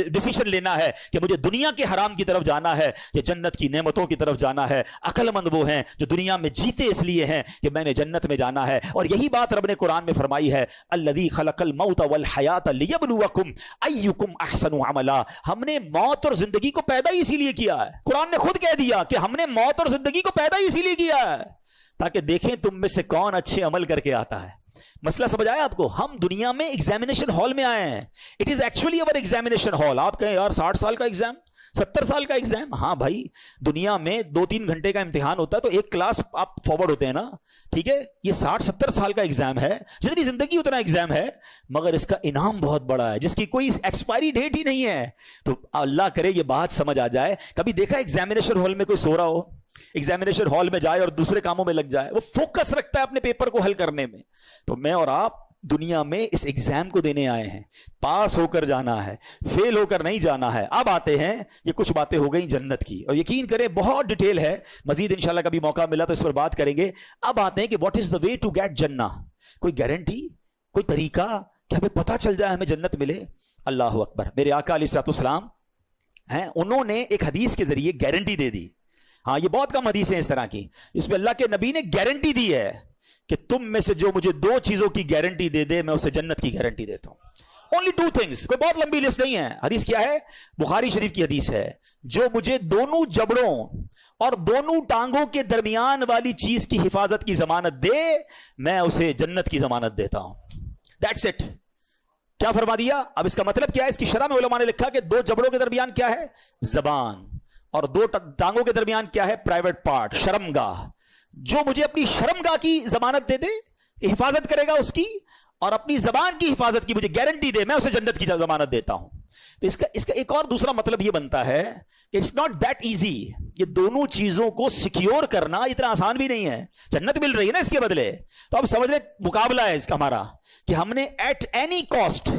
ڈیسیشن لینا ہے کہ مجھے دنیا کے حرام کی طرف جانا ہے یا جنت کی نعمتوں کی طرف جانا ہے. عقل مند وہ ہیں جو دنیا میں جیتے اس لیے ہیں کہ میں نے جنت میں جانا ہے, اور یہی بات رب نے قرآن میں فرمائی ہے, الذی خلق الموت والحیات لیبلوکم ایکم احسن عملا. ہم نے موت اور زندگی کو پیدا ہی اسی لیے کیا ہے. قرآن نے خود کہہ دیا کہ ہم نے موت اور زندگی کو پیدا ہی اسی لیے کیا ہے تاکہ دیکھیں تم میں سے کون اچھے عمل کر کے آتا ہے. مسئلہ سمجھ آیا آپ کو؟ ہم دنیا میں ایگزامینیشن ہال میں آئے ہیں. It is actually over examination hall. آپ کہیں یار 60 سال کا ایگزام, 70 سال کا ایگزام. ہاں بھائی, دنیا میں 2-3 گھنٹے کا امتحان ہوتا ہے تو ایک کلاس آپ فارورڈ ہوتے ہیں نا, ٹھیک ہے. یہ 60-70 سال کا ایگزام ہے, جتنی زندگی اتنا ایگزام ہے, مگر اس کا انعام بہت بڑا ہے جس کی کوئی ایکسپائری ڈیٹ ہی نہیں ہے. تو اللہ کرے یہ بات سمجھ آ جائے. کبھی دیکھا ایگزامینیشن ہال میں کوئی سو رہا ہو, ایگزامینیشن ہال میں جائے اور دوسرے کاموں میں لگ جائے, وہ فوکس رکھتا ہے اپنے پیپر کو حل کرنے میں. تو میں اور آپ دنیا میں اس ایگزام کو دینے آئے ہیں, پاس ہو کر جانا ہے, فیل ہو کر نہیں جانا ہے. اب آتے ہیں, یہ کچھ باتیں ہو گئی جنت کی, اور یقین کریں بہت ڈیٹیل ہے, مزید انشاءاللہ کبھی موقع ملا تو اس پر بات کریں گے. اب آتے ہیں کہ what is the way to get جنہ. کوئی گارنٹی, کوئی طریقہ کہ ہمیں پتہ چل جائے ہمیں جنت ملے؟ اللہ اکبر. میرے آقا علیہ الصلوۃ والسلام ہیں, انہوں نے ایک حدیث کے ذریعے گارنٹی دے دی. ہاں, یہ بہت کم حدیثیں اس طرح کی اس میں اللہ کے نبی نے گارنٹی دی ہے کہ تم میں سے جو مجھے 2 چیزوں کی گارنٹی دے دے میں اسے جنت کی گارنٹی دیتا ہوں. only 2 things. کوئی بہت لمبی لسٹ نہیں ہے. حدیث کیا ہے؟ بخاری شریف کی حدیث ہے, جو مجھے دونوں جبڑوں اور دونوں ٹانگوں کے درمیان والی چیز کی حفاظت کی ضمانت دے میں اسے جنت کی ضمانت دیتا ہوں. That's it. کیا فرما دیا؟ اب اس کا مطلب کیا ہے؟ اس کی شرح میں علماء نے لکھا کہ 2 جبڑوں کے درمیان کیا ہے؟ زبان, اور 2 ٹانگوں کے درمیان کیا ہے؟ پرائیویٹ پارٹ, شرمگاہ. جو مجھے اپنی شرمگاہ کی ضمانت دے دے کہ حفاظت کرے گا اس کی, اور اپنی زبان کی حفاظت کی مجھے گارنٹی دے, میں اسے جنت کی ضمانت دیتا ہوں. تو اس کا ایک اور دوسرا مطلب یہ بنتا ہے کہ اٹس ناٹ دیٹ ایزی. یہ دونوں چیزوں کو سیکیور کرنا اتنا آسان بھی نہیں ہے. جنت مل رہی ہے نا اس کے بدلے, تو اب سمجھ لیں مقابلہ ہے اس کا ہمارا کہ ہم نے ایٹ اینی کاسٹ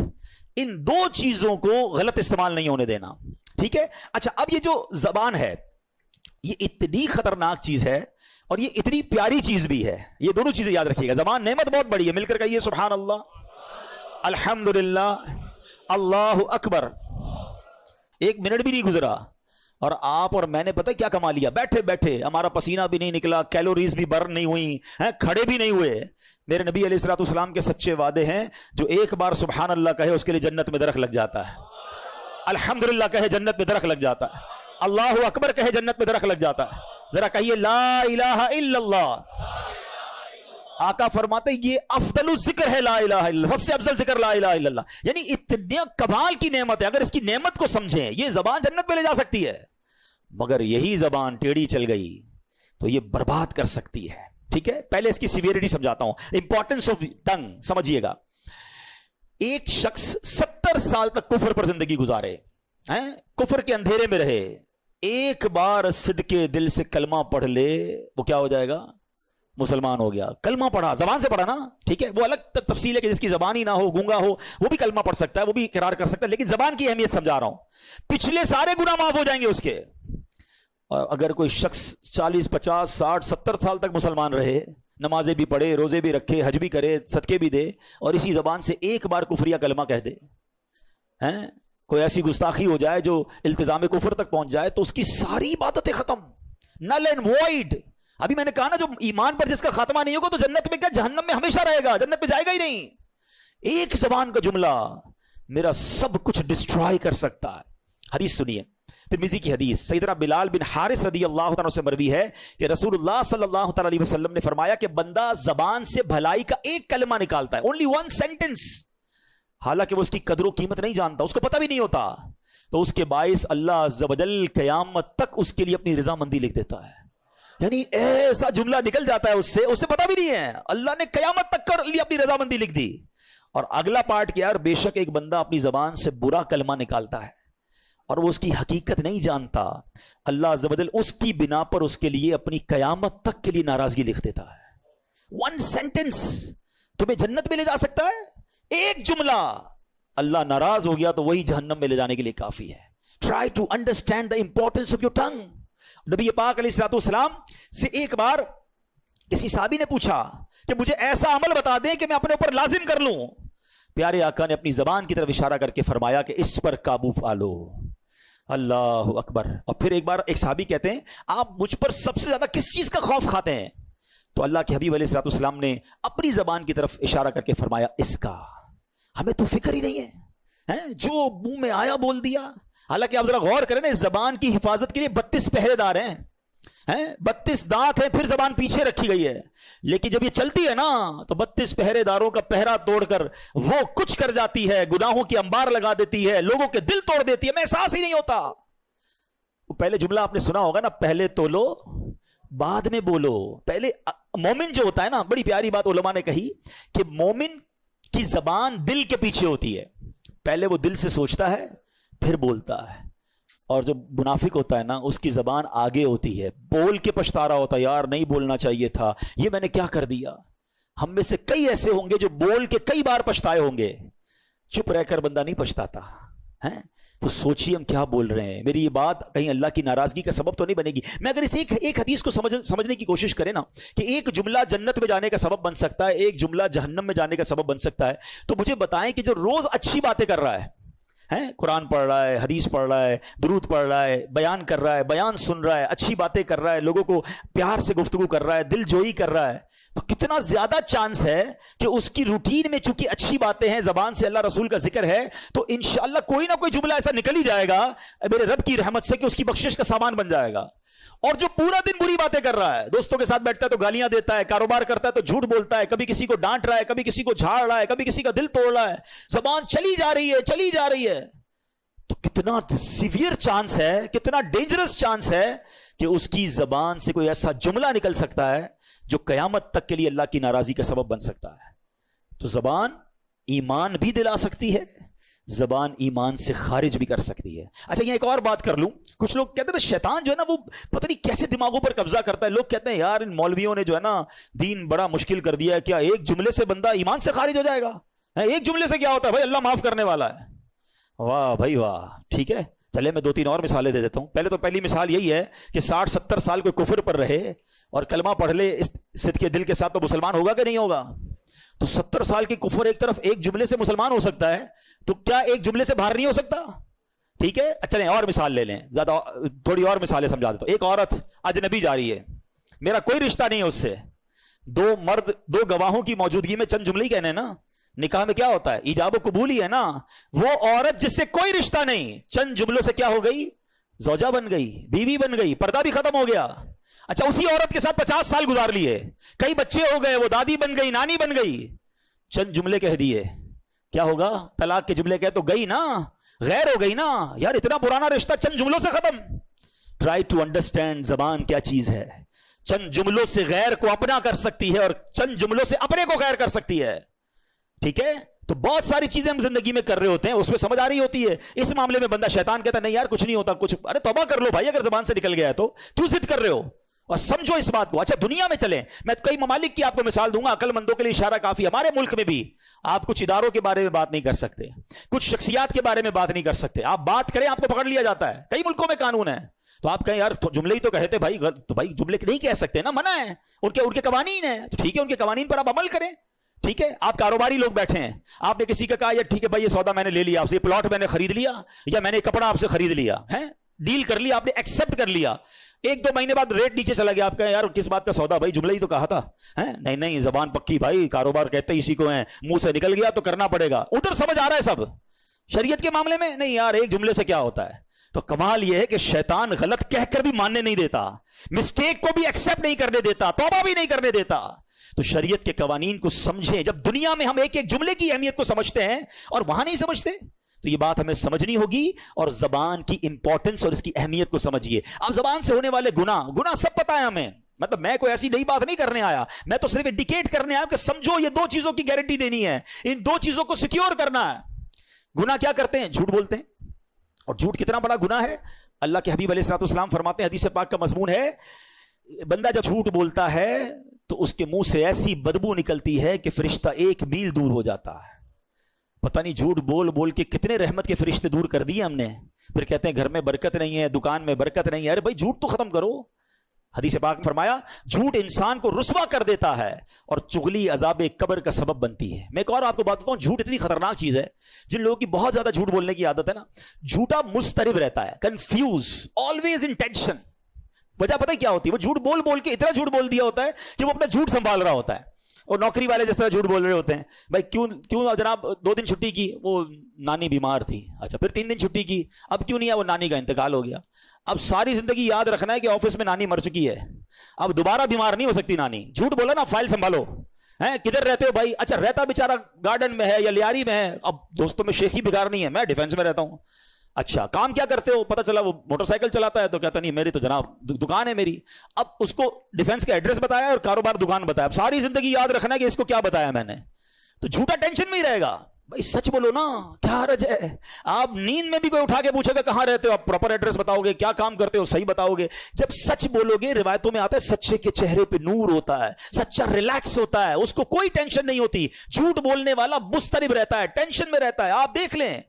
ان 2 چیزوں کو غلط استعمال نہیں ہونے دینا. ٹھیک ہے. اچھا, اب یہ جو زبان ہے یہ اتنی خطرناک چیز ہے اور یہ اتنی پیاری چیز بھی ہے. یہ دونوں چیزیں یاد رکھیے گا. زبان نعمت بہت بڑی ہے, مل کر کہیے سبحان اللہ, الحمدللہ, اللہ اکبر. 1 منٹ بھی نہیں گزرا اور آپ اور میں نے پتہ کیا کما لیا. بیٹھے بیٹھے ہمارا پسینہ بھی نہیں نکلا, کیلوریز بھی برن نہیں ہوئی, کھڑے بھی نہیں ہوئے. میرے نبی علیہ الصلوۃ والسلام کے سچے وعدے ہیں, جو ایک بار سبحان اللہ کہے اس کے لیے جنت میں درخت لگ جاتا ہے, الحمدللہ کہے جنت میں درخت لگ جاتا ہے, اللہ اکبر کہے جنت میں درخت لگ جاتا ہے. ذرا کہیے لا الہ الا اللہ. آقا فرماتے یہ افضل ذکر ہے لا الہ الا اللہ, سب سے افضل ذکر لا الہ الا اللہ. یعنی اتنے کمال کی نعمت ہے. اگر اس کی نعمت کو سمجھیں, یہ زبان جنت میں لے جا سکتی ہے, مگر یہی زبان ٹیڑھی چل گئی تو یہ برباد کر سکتی ہے. ٹھیک ہے, پہلے اس کی سیویریٹی سمجھاتا ہوں. امپورٹنس آف ٹنگ سمجھیے گا. ایک شخص 70 سال تک کفر پر زندگی گزارے, کفر کے اندھیرے میں رہے, ایک بار صدقے دل سے کلمہ پڑھ لے, وہ کیا ہو جائے گا؟ مسلمان ہو گیا. کلمہ پڑھا, زبان سے پڑھا نا, ٹھیک ہے, وہ الگ تفصیل ہے کہ جس کی زبان ہی نہ ہو, گونگا ہو, وہ بھی کلمہ پڑھ سکتا ہے, وہ بھی اقرار کر سکتا ہے, لیکن زبان کی اہمیت سمجھا رہا ہوں. پچھلے سارے گناہ معاف ہو جائیں گے اس کے. اور اگر کوئی شخص 40 50 60 70 سال تک مسلمان رہے, نمازیں بھی پڑھے, روزے بھی رکھے, حج بھی کرے, صدقے بھی دے, اور اسی زبان سے ایک بار کفریہ کلمہ کہہ دے, کوئی ایسی گستاخی ہو جائے جو التزام کفر تک پہنچ جائے, تو اس کی ساری عبادتیں ختم, نل اینڈ وائڈ. ابھی میں نے کہا نا, جو ایمان پر جس کا خاتمہ نہیں ہوگا تو جنت میں کیا, جہنم میں ہمیشہ رہے گا, جنت میں جائے گا ہی نہیں. ایک زبان کا جملہ میرا سب کچھ ڈسٹرائے کر سکتا ہے. حدیث سنیے, ترمذی کی حدیث سیدنا بلال بن حارث رضی اللہ عنہ سے مروی ہے کہ رسول اللہ صلی اللہ تعالی علیہ وسلم نے فرمایا کہ بندہ زبان سے بھلائی کا ایک کلمہ نکالتا ہے, only one sentence, حالانکہ وہ اس کی قدر و قیمت نہیں جانتا, اس کو پتہ بھی نہیں ہوتا, تو اس کے باعث اللہ عز و جل قیامت تک اس کے لیے اپنی رضامندی لکھ دیتا ہے. یعنی ایسا جملہ نکل جاتا ہے اس سے پتہ بھی نہیں ہے, اللہ نے قیامت تک کر لیے اپنی رضامندی لکھ دی. اور اگلا پارٹ کیا, بے شک ایک بندہ اپنی زبان سے برا کلمہ نکالتا ہے اور وہ اس کی حقیقت نہیں جانتا, اللہ عز و جل اس کی بنا پر اس کے لیے اپنی قیامت تک کے لیے ناراضگی لکھ دیتا ہے. ون سینٹنس تمہیں جنت میں لے جا سکتا ہے, ایک جملہ اللہ ناراض ہو گیا تو وہی جہنم میں لے جانے کے لیے کافی ہے. Try to understand the importance of your tongue. نبی پاک علیہ الصلوۃ والسلام سے ایک بار کسی صحابی نے پوچھا کہ مجھے ایسا عمل بتا دیں کہ میں اپنے اوپر لازم کر لوں. پیارے آقا نے اپنی زبان کی طرف اشارہ کر کے فرمایا کہ اس پر قابو پا لو. اللہ اکبر. اور پھر ایک بار ایک صحابی کہتے ہیں آپ مجھ پر سب سے زیادہ کس چیز کا خوف کھاتے ہیں؟ تو اللہ کے حبیب علیہ الصلوۃ والسلام نے اپنی زبان کی طرف اشارہ کر کے فرمایا اس کا. ہمیں تو فکر ہی نہیں ہے, جو منہ میں آیا بول دیا. حالانکہ آپ ذرا غور کریں نا, اس زبان کی حفاظت کے لیے 32 پہرے دار ہیں, 32 دانت ہیں, پھر زبان پیچھے رکھی گئی ہے. لیکن جب یہ چلتی ہے نا تو 32 پہرے داروں کا پہرا توڑ کر وہ کچھ کر جاتی ہے, گناہوں کی انبار لگا دیتی ہے, لوگوں کے دل توڑ دیتی ہے, ہمیں احساس ہی نہیں ہوتا. وہ پہلے جملہ آپ نے سنا ہوگا نا, پہلے تولو بعد میں بولو. پہلے مومن جو ہوتا ہے نا, بڑی پیاری بات علماء نے کہی کہ مومن کی زبان دل کے پیچھے ہوتی ہے. پہلے وہ دل سے سوچتا ہے پھر بولتا ہے, اور جو منافق ہوتا ہے نا اس کی زبان آگے ہوتی ہے, بول کے پچھتا رہا ہوتا ہے, یار نہیں بولنا چاہیے تھا, یہ میں نے کیا کر دیا. ہم میں سے کئی ایسے ہوں گے جو بول کے کئی بار پچھتائے ہوں گے. چپ رہ کر بندہ نہیں پچھتاتا ہے. تو سوچیے ہم کیا بول رہے ہیں. میری یہ بات کہیں اللہ کی ناراضگی کا سبب تو نہیں بنے گی. میں اگر اس ایک حدیث کو سمجھنے کی کوشش کریں نا کہ ایک جملہ جنت میں جانے کا سبب بن سکتا ہے, ایک جملہ جہنم میں جانے کا سبب بن سکتا ہے, تو مجھے بتائیں کہ جو روز اچھی باتیں کر رہا ہے, قرآن پڑھ رہا ہے, حدیث پڑھ رہا ہے, درود پڑھ رہا ہے, بیان کر رہا ہے, بیان سن رہا ہے, اچھی باتیں کر رہا ہے, لوگوں کو پیار سے گفتگو کر رہا ہے, دل جوئی کر رہا ہے, تو کتنا زیادہ چانس ہے کہ اس کی روٹین میں چونکہ اچھی باتیں ہیں, زبان سے اللہ رسول کا ذکر ہے, تو انشاءاللہ کوئی نہ کوئی جملہ ایسا نکل ہی جائے گا میرے رب کی رحمت سے کہ اس کی بخشش کا سامان بن جائے گا. اور جو پورا دن بری باتیں کر رہا ہے, دوستوں کے ساتھ بیٹھتا ہے تو گالیاں دیتا ہے, کاروبار کرتا ہے تو جھوٹ بولتا ہے, کبھی کسی کو ڈانٹ رہا ہے, کبھی کسی کو جھاڑ رہا ہے, کبھی کسی کا دل توڑ رہا ہے, زبان چلی جا رہی ہے, تو کتنا سیویئر چانس ہے, کتنا ڈینجرس چانس ہے کہ اس کی زبان سے کوئی ایسا جملہ نکل سکتا ہے جو قیامت تک کے لیے اللہ کی ناراضی کا سبب بن سکتا ہے. تو زبان ایمان بھی دلا سکتی ہے, زبان ایمان سے خارج بھی کر سکتی ہے. اچھا یہاں ایک اور بات کر لوں. کچھ لوگ کہتے ہیں شیطان جو ہے نا وہ پتہ نہیں کیسے دماغوں پر قبضہ کرتا ہے. لوگ کہتے ہیں یار ان مولویوں نے جو ہے نا دین بڑا مشکل کر دیا ہے, کیا ایک جملے سے بندہ ایمان سے خارج ہو جائے گا؟ ایک جملے سے کیا ہوتا ہے بھائی, اللہ معاف کرنے والا ہے. واہ بھائی واہ, ٹھیک ہے چلے میں 2-3 اور مثالیں دے دیتا ہوں. پہلی مثال یہی ہے کہ 60-70 سال کوئی کفر پر رہے اور کلمہ پڑھ لے اس صدق کے دل کے ساتھ, تو مسلمان ہوگا کہ نہیں ہوگا؟ تو 70 سال کی کفر ایک طرف ایک جملے سے مسلمان ہو سکتا ہے, تو کیا ایک جملے سے باہر نہیں ہو سکتا؟ ٹھیک ہے چلیں اور مثال لے لیں, زیادہ تھوڑی اور مثالیں سمجھا دیتا ہوں. ایک عورت اجنبی جا رہی ہے, میرا کوئی رشتہ نہیں ہے اس سے, 2 مرد 2 گواہوں کی موجودگی میں چند جملے ہی کہنے نا. نکاح میں کیا ہوتا ہے, ایجاب و قبول ہی ہے نا. وہ عورت جس سے کوئی رشتہ نہیں, چند جملوں سے کیا ہو گئی؟ زوجہ بن گئی, بیوی بن گئی, پردہ بھی ختم ہو گیا. اچھا اسی عورت کے ساتھ 50 سال گزار لیے, کئی بچے ہو گئے, وہ دادی بن گئی, نانی بن گئی, چند جملے کہہ دیے, کیا ہوگا؟ طلاق کے جملے کہے تو گئی نا, غیر ہو گئی نا. یار اتنا پرانا رشتہ چند جملوں سے ختم. ٹرائی ٹو انڈرسٹینڈ زبان کیا چیز ہے. چند جملوں سے غیر کو اپنا کر سکتی ہے اور چند جملوں سے اپنے کو غیر کر سکتی ہے. ٹھیک ہے, تو بہت ساری چیزیں ہم زندگی میں کر رہے ہوتے ہیں, اس میں سمجھ آ رہی ہوتی ہے. اس معاملے میں بندہ شیطان کہتا ہے نہیں یار کچھ نہیں ہوتا, کچھ ارے توبہ کر لو بھائی, اگر زبان سے نکل گیا ہے تو کیوں ضد کر رہے ہو, اور سمجھو اس بات کو. اچھا دنیا میں چلیں, میں کئی ممالک کی آپ کو مثال دوں گا, عقل مندوں کے لیے اشارہ کافی. ہمارے ملک میں بھی آپ کچھ اداروں کے بارے میں بات نہیں کر سکتے, کچھ شخصیات کے بارے میں بات نہیں کر سکتے. آپ بات کریں آپ کو پکڑ لیا جاتا ہے. کئی ملکوں میں قانون ہے. تو آپ کہیں یار جملے ہی تو کہتے بھائی, تو بھائی جملے نہیں کہہ سکتے نا, منع ہے, ان کے قوانین ہیں. تو ٹھیک ہے ان کے قوانین پر آپ عمل کریں. ٹھیک ہے, آپ کاروباری لوگ بیٹھے ہیں, آپ نے کسی کا کہا یار ٹھیک ہے بھائی یہ سودا میں نے لے لیا آپ سے, یہ پلاٹ میں نے خرید لیا, یا میں نے کپڑا آپ سے خرید لیا ہے, ڈیل کر لیا, آپ نے ایکسپٹ کر لیا. 1-2 مہینے بعد ریٹ نیچے چلا گیا, آپ کہیں یار کس بات کا سودا بھائی, جملہ ہی تو کہا تھا. نہیں زبان پکی بھائی, کاروبار کہتے ہی اسی کو ہیں, منہ سے نکل گیا تو کرنا پڑے گا. ادھر سمجھ آ رہا ہے سب. شریعت کے معاملے میں نہیں یار ایک جملے سے کیا ہوتا ہے. تو کمال یہ ہے کہ شیطان غلط کہہ کر بھی ماننے نہیں دیتا, مسٹیک کو بھی ایکسپٹ نہیں کرنے دیتا, توبہ بھی نہیں کرنے دیتا. تو شریعت کے قوانین کو سمجھیں. جب دنیا میں ہم ایک ایک جملے کی اہمیت کو سمجھتے ہیں اور وہاں نہیں سمجھتے, تو یہ بات ہمیں سمجھنی ہوگی. اور زبان کی امپورٹنس اور اس کی اہمیت کو سمجھیے. اب زبان سے ہونے والے گناہ سب پتہ ہے ہمیں. مطلب میں کوئی ایسی نئی بات نہیں کرنے آیا, میں تو صرف انڈیکیٹ کرنے آیا کہ سمجھو یہ 2 چیزوں کی گارنٹی دینی ہے, ان 2 چیزوں کو سیکیور کرنا ہے. گناہ کیا کرتے ہیں؟ جھوٹ بولتے ہیں. اور جھوٹ کتنا بڑا گناہ ہے؟ اللہ کے حبیب علیہ الصلوۃ والسلام فرماتے ہیں, حدیث پاک کا مضمون ہے, بندہ جب جھوٹ بولتا ہے تو اس کے منہ سے ایسی بدبو نکلتی ہے کہ فرشتہ 1 میل دور ہو جاتا ہے. پتہ نہیں جھوٹ بول بول کے کتنے رحمت کے فرشتے دور کر دیے ہم نے. پھر کہتے ہیں گھر میں برکت نہیں ہے, دکان میں برکت نہیں ہے. ارے بھائی جھوٹ تو ختم کرو. حدیث پاک میں فرمایا جھوٹ انسان کو رسوا کر دیتا ہے اور چغلی عذاب قبر کا سبب بنتی ہے. میں ایک اور آپ کو بات بتاؤں, جھوٹ اتنی خطرناک چیز ہے, جن لوگوں کی بہت زیادہ جھوٹ بولنے کی عادت ہے نا, جھوٹا مضطرب رہتا ہے, کنفیوز, آلویز ان ٹینشن. وجہ پتہ کیا ہوتی ہے؟ وہ جھوٹ بول بول کے اتنا جھوٹ بول دیا ہوتا ہے کہ وہ اپنا جھوٹ سنبھال رہا ہوتا ہے. اور نوکری والے جس طرح جھوٹ بول رہے ہوتے ہیں, بھائی کیوں جناب 2 دن چھٹی کی؟ وہ نانی بیمار تھی. اچھا, پھر 3 دن چھٹی کی, اب کیوں نہیں ہے؟ وہ نانی کا انتقال ہو گیا. اب ساری زندگی یاد رکھنا ہے کہ آفس میں نانی مر چکی ہے, اب دوبارہ بیمار نہیں ہو سکتی نانی. جھوٹ بولا نا, فائل سنبھالو. کدھر رہتے ہو بھائی؟ اچھا, رہتا بیچارہ گارڈن میں ہے یا لیاری میں ہے. اب دوستوں میں شیخی بگار نہیں ہے, میں ڈیفینس میں رہتا ہوں. اچھا, کام کیا کرتے ہو؟ پتہ چلا وہ موٹر سائیکل چلاتا ہے. تو کہتا نہیں, میری تو جناب دکان ہے میری. اب اس کو ڈیفینس کا ایڈریس بتایا اور کاروبار دکان بتایا. اب ساری زندگی یاد رکھنا ہے کہ اس کو کیا بتایا میں نے. تو جھوٹا ٹینشن میں ہی رہے گا. بھائی سچ بولو نا, کیا حرج ہے؟ آپ نیند میں بھی کوئی اٹھا کے پوچھے گا کہاں رہتے ہو, آپ پراپر ایڈریس بتاؤ گے, کیا کام کرتے ہو صحیح بتاؤ گے. جب سچ بولو گے, روایتوں میں آتا ہے سچے کے چہرے پہ نور ہوتا ہے, سچا ریلیکس ہوتا ہے, اس کو کوئی ٹینشن نہیں ہوتی. جھوٹ بولنے والا مضطرب رہتا ہے, ٹینشن میں رہتا ہے. آپ دیکھ لیں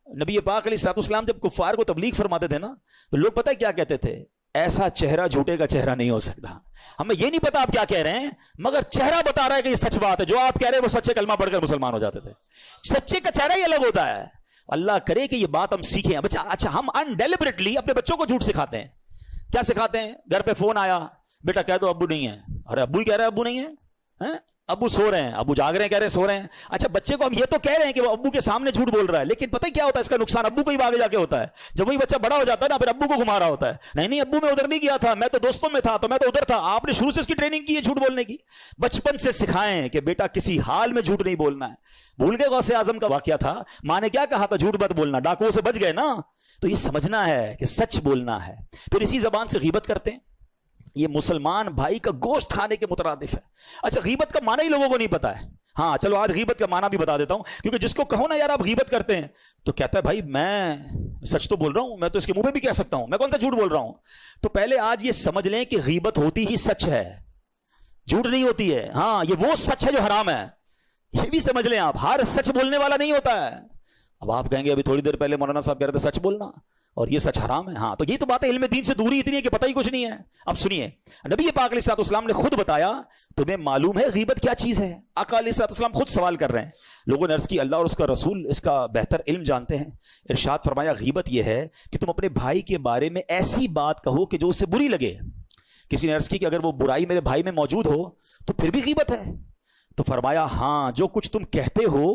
نبی پاک علیہ الصلوۃ والسلام جب کفار کو تبلیغ فرماتے تھے نا, تو لوگ پتہ ہے کیا کہتے تھے؟ ایسا چہرہ جھوٹے کا چہرہ نہیں ہو سکتا. ہمیں یہ نہیں پتا آپ کیا کہہ رہے ہیں, مگر چہرہ بتا رہا ہے کہ یہ سچ بات ہے. جو آپ کہہ رہے ہیں وہ سچے کلمہ پڑھ کر مسلمان ہو جاتے تھے. سچے کا چہرہ ہی الگ ہوتا ہے. اللہ کرے کہ یہ بات ہم سیکھیں. اچھا, ہم انڈیلیبریٹلی اپنے بچوں کو جھوٹ سکھاتے ہیں. کیا سکھاتے ہیں؟ گھر پہ فون آیا, بیٹا کہہ دو ابو نہیں ہے. ارے ابو ہی کہہ رہے ہیں ابو نہیں ہے, ابو سو رہے ہیں, ابو جاگ رہے ہیں, کہہ رہے ہیں سو رہے ہیں. اچھا, بچے کو ہم یہ تو کہہ رہے ہیں کہ وہ ابو کے سامنے جھوٹ بول رہا ہے, لیکن پتہ کیا ہوتا ہے؟ اس کا نقصان ابو کو ہی آگے جا کے ہوتا ہے. جب وہی بچہ بڑا ہو جاتا ہے نا, پھر ابو کو گھما رہا ہوتا ہے. نہیں ابو میں ادھر نہیں گیا تھا, میں تو دوستوں میں تھا, تو میں تو ادھر تھا. آپ نے شروع سے اس کی ٹریننگ کی ہے جھوٹ بولنے کی. بچپن سے سکھائیں کہ بیٹا کسی حال میں جھوٹ نہیں بولنا ہے. بھول گئے غوث اعظم کا واقعہ تھا, ماں نے کیا کہا تھا؟ جھوٹ مت بولنا. ڈاکوؤں سے بچ گئے نا. تو یہ سمجھنا ہے کہ سچ بولنا ہے. پھر اسی زبان سے غیبت کرتے ہیں. یہ مسلمان بھائی کا گوشت کھانے کے مترادف ہے. اچھا, غیبت کا معنی ہی لوگوں کو نہیں پتا ہے. ہاں چلو آج غیبت کا معنی بھی بتا دیتا ہوں, کیونکہ جس کو کہو نا یار آپ غیبت کرتے ہیں, تو کہتا ہے بھائی میں سچ تو بول رہا ہوں, میں تو اس کے منہ پہ بھی کہہ سکتا ہوں, میں کون سا جھوٹ بول رہا ہوں. تو پہلے آج یہ سمجھ لیں کہ غیبت ہوتی ہی سچ ہے, جھوٹ نہیں ہوتی ہے. ہاں, یہ وہ سچ ہے جو حرام ہے, یہ بھی سمجھ لیں آپ. ہر سچ بولنے والا نہیں ہوتا ہے. اب آپ کہیں گے ابھی تھوڑی دیر پہلے مولانا صاحب کہہ رہے تھے سچ بولنا اور یہ سچ حرام ہے. ہاں, تو یہ تو بات ہے, علم دین سے دوری اتنی ہے کہ پتہ ہی کچھ نہیں ہے. اب سنیے, نبی پاک علیہ الصلوۃ والسلام نے خود بتایا, تمہیں معلوم ہے غیبت کیا چیز ہے؟ آقا علیہ الصلوۃ والسلام خود سوال کر رہے ہیں. لوگوں نے عرض کی اللہ اور اس کا رسول اس کا بہتر علم جانتے ہیں. ارشاد فرمایا غیبت یہ ہے کہ تم اپنے بھائی کے بارے میں ایسی بات کہو کہ جو اسے بری لگے. کسی نے عرض کی کہ اگر وہ برائی میرے بھائی میں موجود ہو تو پھر بھی غیبت ہے؟ تو فرمایا ہاں, جو کچھ تم کہتے ہو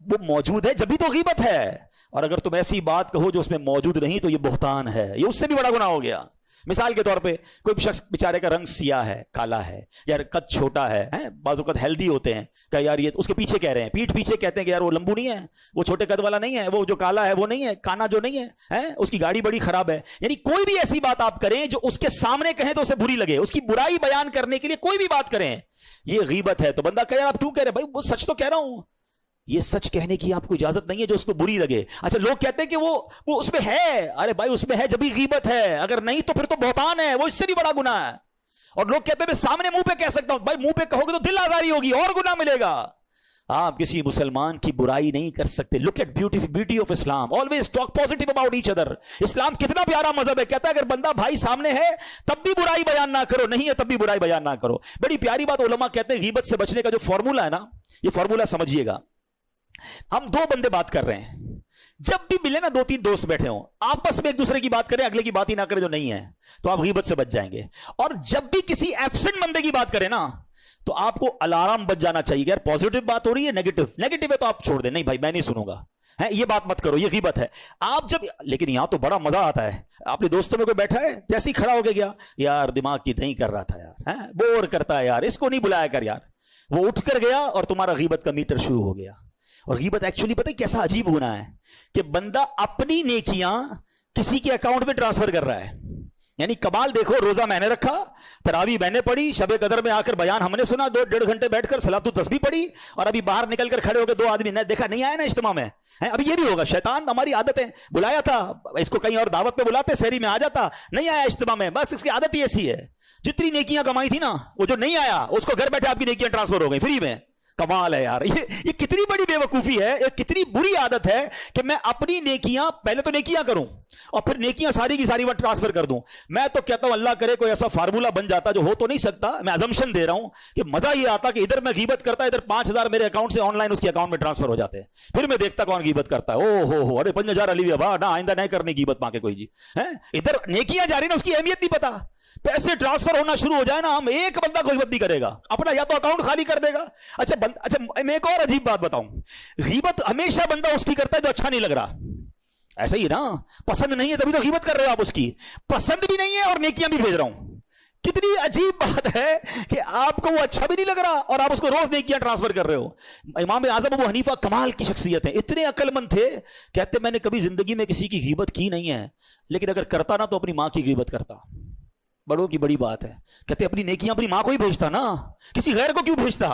وہ موجود ہے جبھی تو غیبت ہے, اور اگر تم ایسی بات کہو جو اس میں موجود نہیں تو یہ بہتان ہے, یہ اس سے بھی بڑا گناہ ہو گیا. مثال کے طور پہ کوئی شخص بیچارے کا رنگ سیاہ ہے, کالا ہے, یار قد چھوٹا ہے, بعض اوقات ہیلدی ہوتے ہیں, کہ یار یہ اس کے پیچھے کہہ رہے ہیں, پیٹھ پیچھے کہتے ہیں کہ یار وہ لمبو نہیں ہے, وہ چھوٹے قد والا نہیں ہے, وہ جو کالا ہے وہ نہیں ہے, کانا جو نہیں ہے, اس کی گاڑی بڑی خراب ہے. یعنی کوئی بھی ایسی بات آپ کریں جو اس کے سامنے کہیں تو اسے بری لگے, اس کی برائی بیان کرنے کے لیے کوئی بھی بات کریں, یہ غیبت ہے. تو بندہ کہے آپ کیوں کہہ رہے؟ بھائی وہ سچ تو کہہ رہا ہوں, یہ سچ کہنے کی آپ کو اجازت نہیں ہے جو اس کو بری لگے. اچھا, لوگ کہتے ہیں کہ وہ اس میں ہے. ارے بھائی اس میں ہے جبھی غیبت ہے, اگر نہیں تو پھر تو بہتان ہے, وہ اس سے بھی بڑا گناہ ہے. اور لوگ کہتے ہیں میں سامنے منہ پہ کہہ سکتا ہوں. بھائی منہ پہ کہو گے تو دل آزاری ہوگی اور گناہ ملے گا. آپ کسی مسلمان کی برائی نہیں کر سکتے. Look at beauty of Islam, always talk positive about each other. اسلام کتنا پیارا مذہب ہے, کہتا ہے اگر بندہ بھائی سامنے ہے تب بھی برائی بیان نہ کرو, نہیں ہے تب بھی برائی بیان نہ کرو. بڑی پیاری بات علماء کہتے ہیں غیبت سے بچنے کا جو فارمولا ہے نا, یہ فارمولا سمجھیے گا. ہم 2 بندے بات کر رہے ہیں, جب بھی ملے نا 2-3 دوست بیٹھے ہوں, آپس میں ایک دوسرے کی بات کریں, اگلے کی بات ہی نہ کریں جو نہیں ہے, تو آپ غیبت سے بچ جائیں گے. اور جب بھی کسی ایبسنٹ بندے کی بات کریں نا, تو آپ کو الارم بچ جانا چاہیے کہ یار پازیٹیو بات ہو رہی ہے, نیگیٹو ہے تو آپ چھوڑ دیں, نہیں بھائی میں نہیں سنوں گا, ہے یہ بات مت کرو، یہ غیبت ہے. آپ جب، لیکن یہاں تو بڑا مزہ آتا ہے. آپ نے دوستوں میں کوئی بیٹھا ہے، جیسے ہی کھڑا ہو کے گیا، یار دماغ کی دہی کر رہا تھا یار، بور کرتا ہے یار، اس کو نہیں بلایا کر یار. وہ اٹھ کر گیا اور تمہارا غیبت کا میٹر شروع ہو گیا. اور غیبت ایکچولی پتہ ہے کیسا عجیب گناہ ہے کہ بندہ اپنی نیکیاں کسی کے اکاؤنٹ میں ٹرانسفر کر رہا ہے. یعنی کمال دیکھو، روزہ میں نے رکھا، تراویح میں نے پڑھی، شب قدر میں آ کر بیان ہم نے سنا، 2-1.5 گھنٹے بیٹھ کر صلاۃ التسبیح پڑھی، اور ابھی باہر نکل کر کھڑے ہو کے 2 آدمی نے دیکھا نہیں آیا نا اجتماع میں. ابھی یہ بھی ہوگا. شیطان ہماری عادت ہے، بلایا تھا اس کو کہیں اور دعوت پہ بلاتے، سحری میں آ جاتا، نہیں آیا اجتماع میں، بس اس کی عادت ہی ایسی ہے. جتنی نیکیاں کمائی تھی نا، وہ جو نہیں آیا اس کو گھر بیٹھے آپ کی نیکیاں ٹرانسفر ہو گئی فری میں. کمال ہے یار، یہ کتنی بڑی بے وقوفی ہے، یہ کتنی بری عادت ہے کہ میں اپنی نیکیاں، پہلے تو نیکیاں کروں اور پھر نیکیاں ساری کی ساری وقت ٹرانسفر کر دوں. میں تو کہتا ہوں اللہ کرے کوئی ایسا فارمولا بن جاتا، جو ہو تو نہیں سکتا، میں ازمپشن دے رہا ہوں کہ مزہ یہ آتا کہ ادھر میں غیبت کرتا، ادھر 5,000 میرے اکاؤنٹ سے آن لائن اس کے اکاؤنٹ میں ٹرانسفر ہو جاتے ہیں. پھر میں دیکھتا کون غیبت کرتا ہے. او ہو ارے 5,000 علی ابا نہ، آئندہ نہیں کرنی غیبت ماں کے کوئی جی. ادھر نیکیاں جا رہی نا، اس کی اہمیت نہیں پتا. پیسے ٹرانسفر ہونا شروع ہو جائے نا، ہم ایک بندہ کوئی غیبت نہیں کرے گا اپنا، یا تو اکاؤنٹ خالی کر دے گا. اچھا میں ایک اور عجیب بات بتاؤں، غیبت ہمیشہ بندہ اس کی کرتا ہے جو اچھا نہیں لگ رہا. ایسا ہی نا، پسند نہیں ہے تبھی تو غیبت کر رہے ہو آپ، اس کی پسند بھی نہیں ہے اور نیکیاں بھی بھیج رہا ہوں. کتنی عجیب بات ہے کہ آپ کو وہ اچھا بھی نہیں لگ رہا اور آپ اس کو روز نیکیاں ٹرانسفر کر رہے ہو. امام اعظم ابو حنیفہ کمال کی شخصیت ہیں، اتنے عقل مند تھے، کہتے میں نے کبھی زندگی میں کسی کی غیبت کی نہیں ہے، لیکن اگر کرتا نا تو اپنی ماں کی غیبت کرتا. بڑوں کی بڑی بات ہے. کہتے اپنی نیکیاں اپنی ماں کو ہی بھیجتا نا، کسی غیر کو کیوں بھیجتا.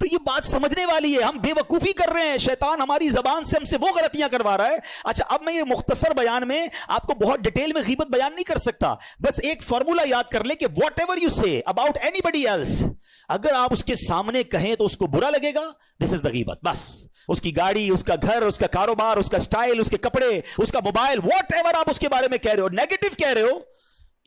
تو یہ بات سمجھنے والی ہے، ہم بے وقوفی کر رہے ہیں، شیطان ہماری زبان سے ہم سے وہ غلطیاں کروا رہا ہے. اچھا اب میں یہ مختصر بیان میں آپ کو بہت ڈیٹیل میں غیبت بیان نہیں کر سکتا، بس ایک فارمولا یاد کر لیں کہ واٹ ایور یو سے اباؤٹ اینی بڈی ایلس، اگر آپ اس کے سامنے کہیں تو اس کو برا لگے گا، دس از دا غیبت. بس اس کی گاڑی، اس کا گھر، اس کا کاروبار، اس کا سٹائل، اس کے کپڑے، اس کا موبائل، واٹ ایور آپ اس کے بارے میں کہہ رہے ہو، نیگیٹو کہہ رہے ہو،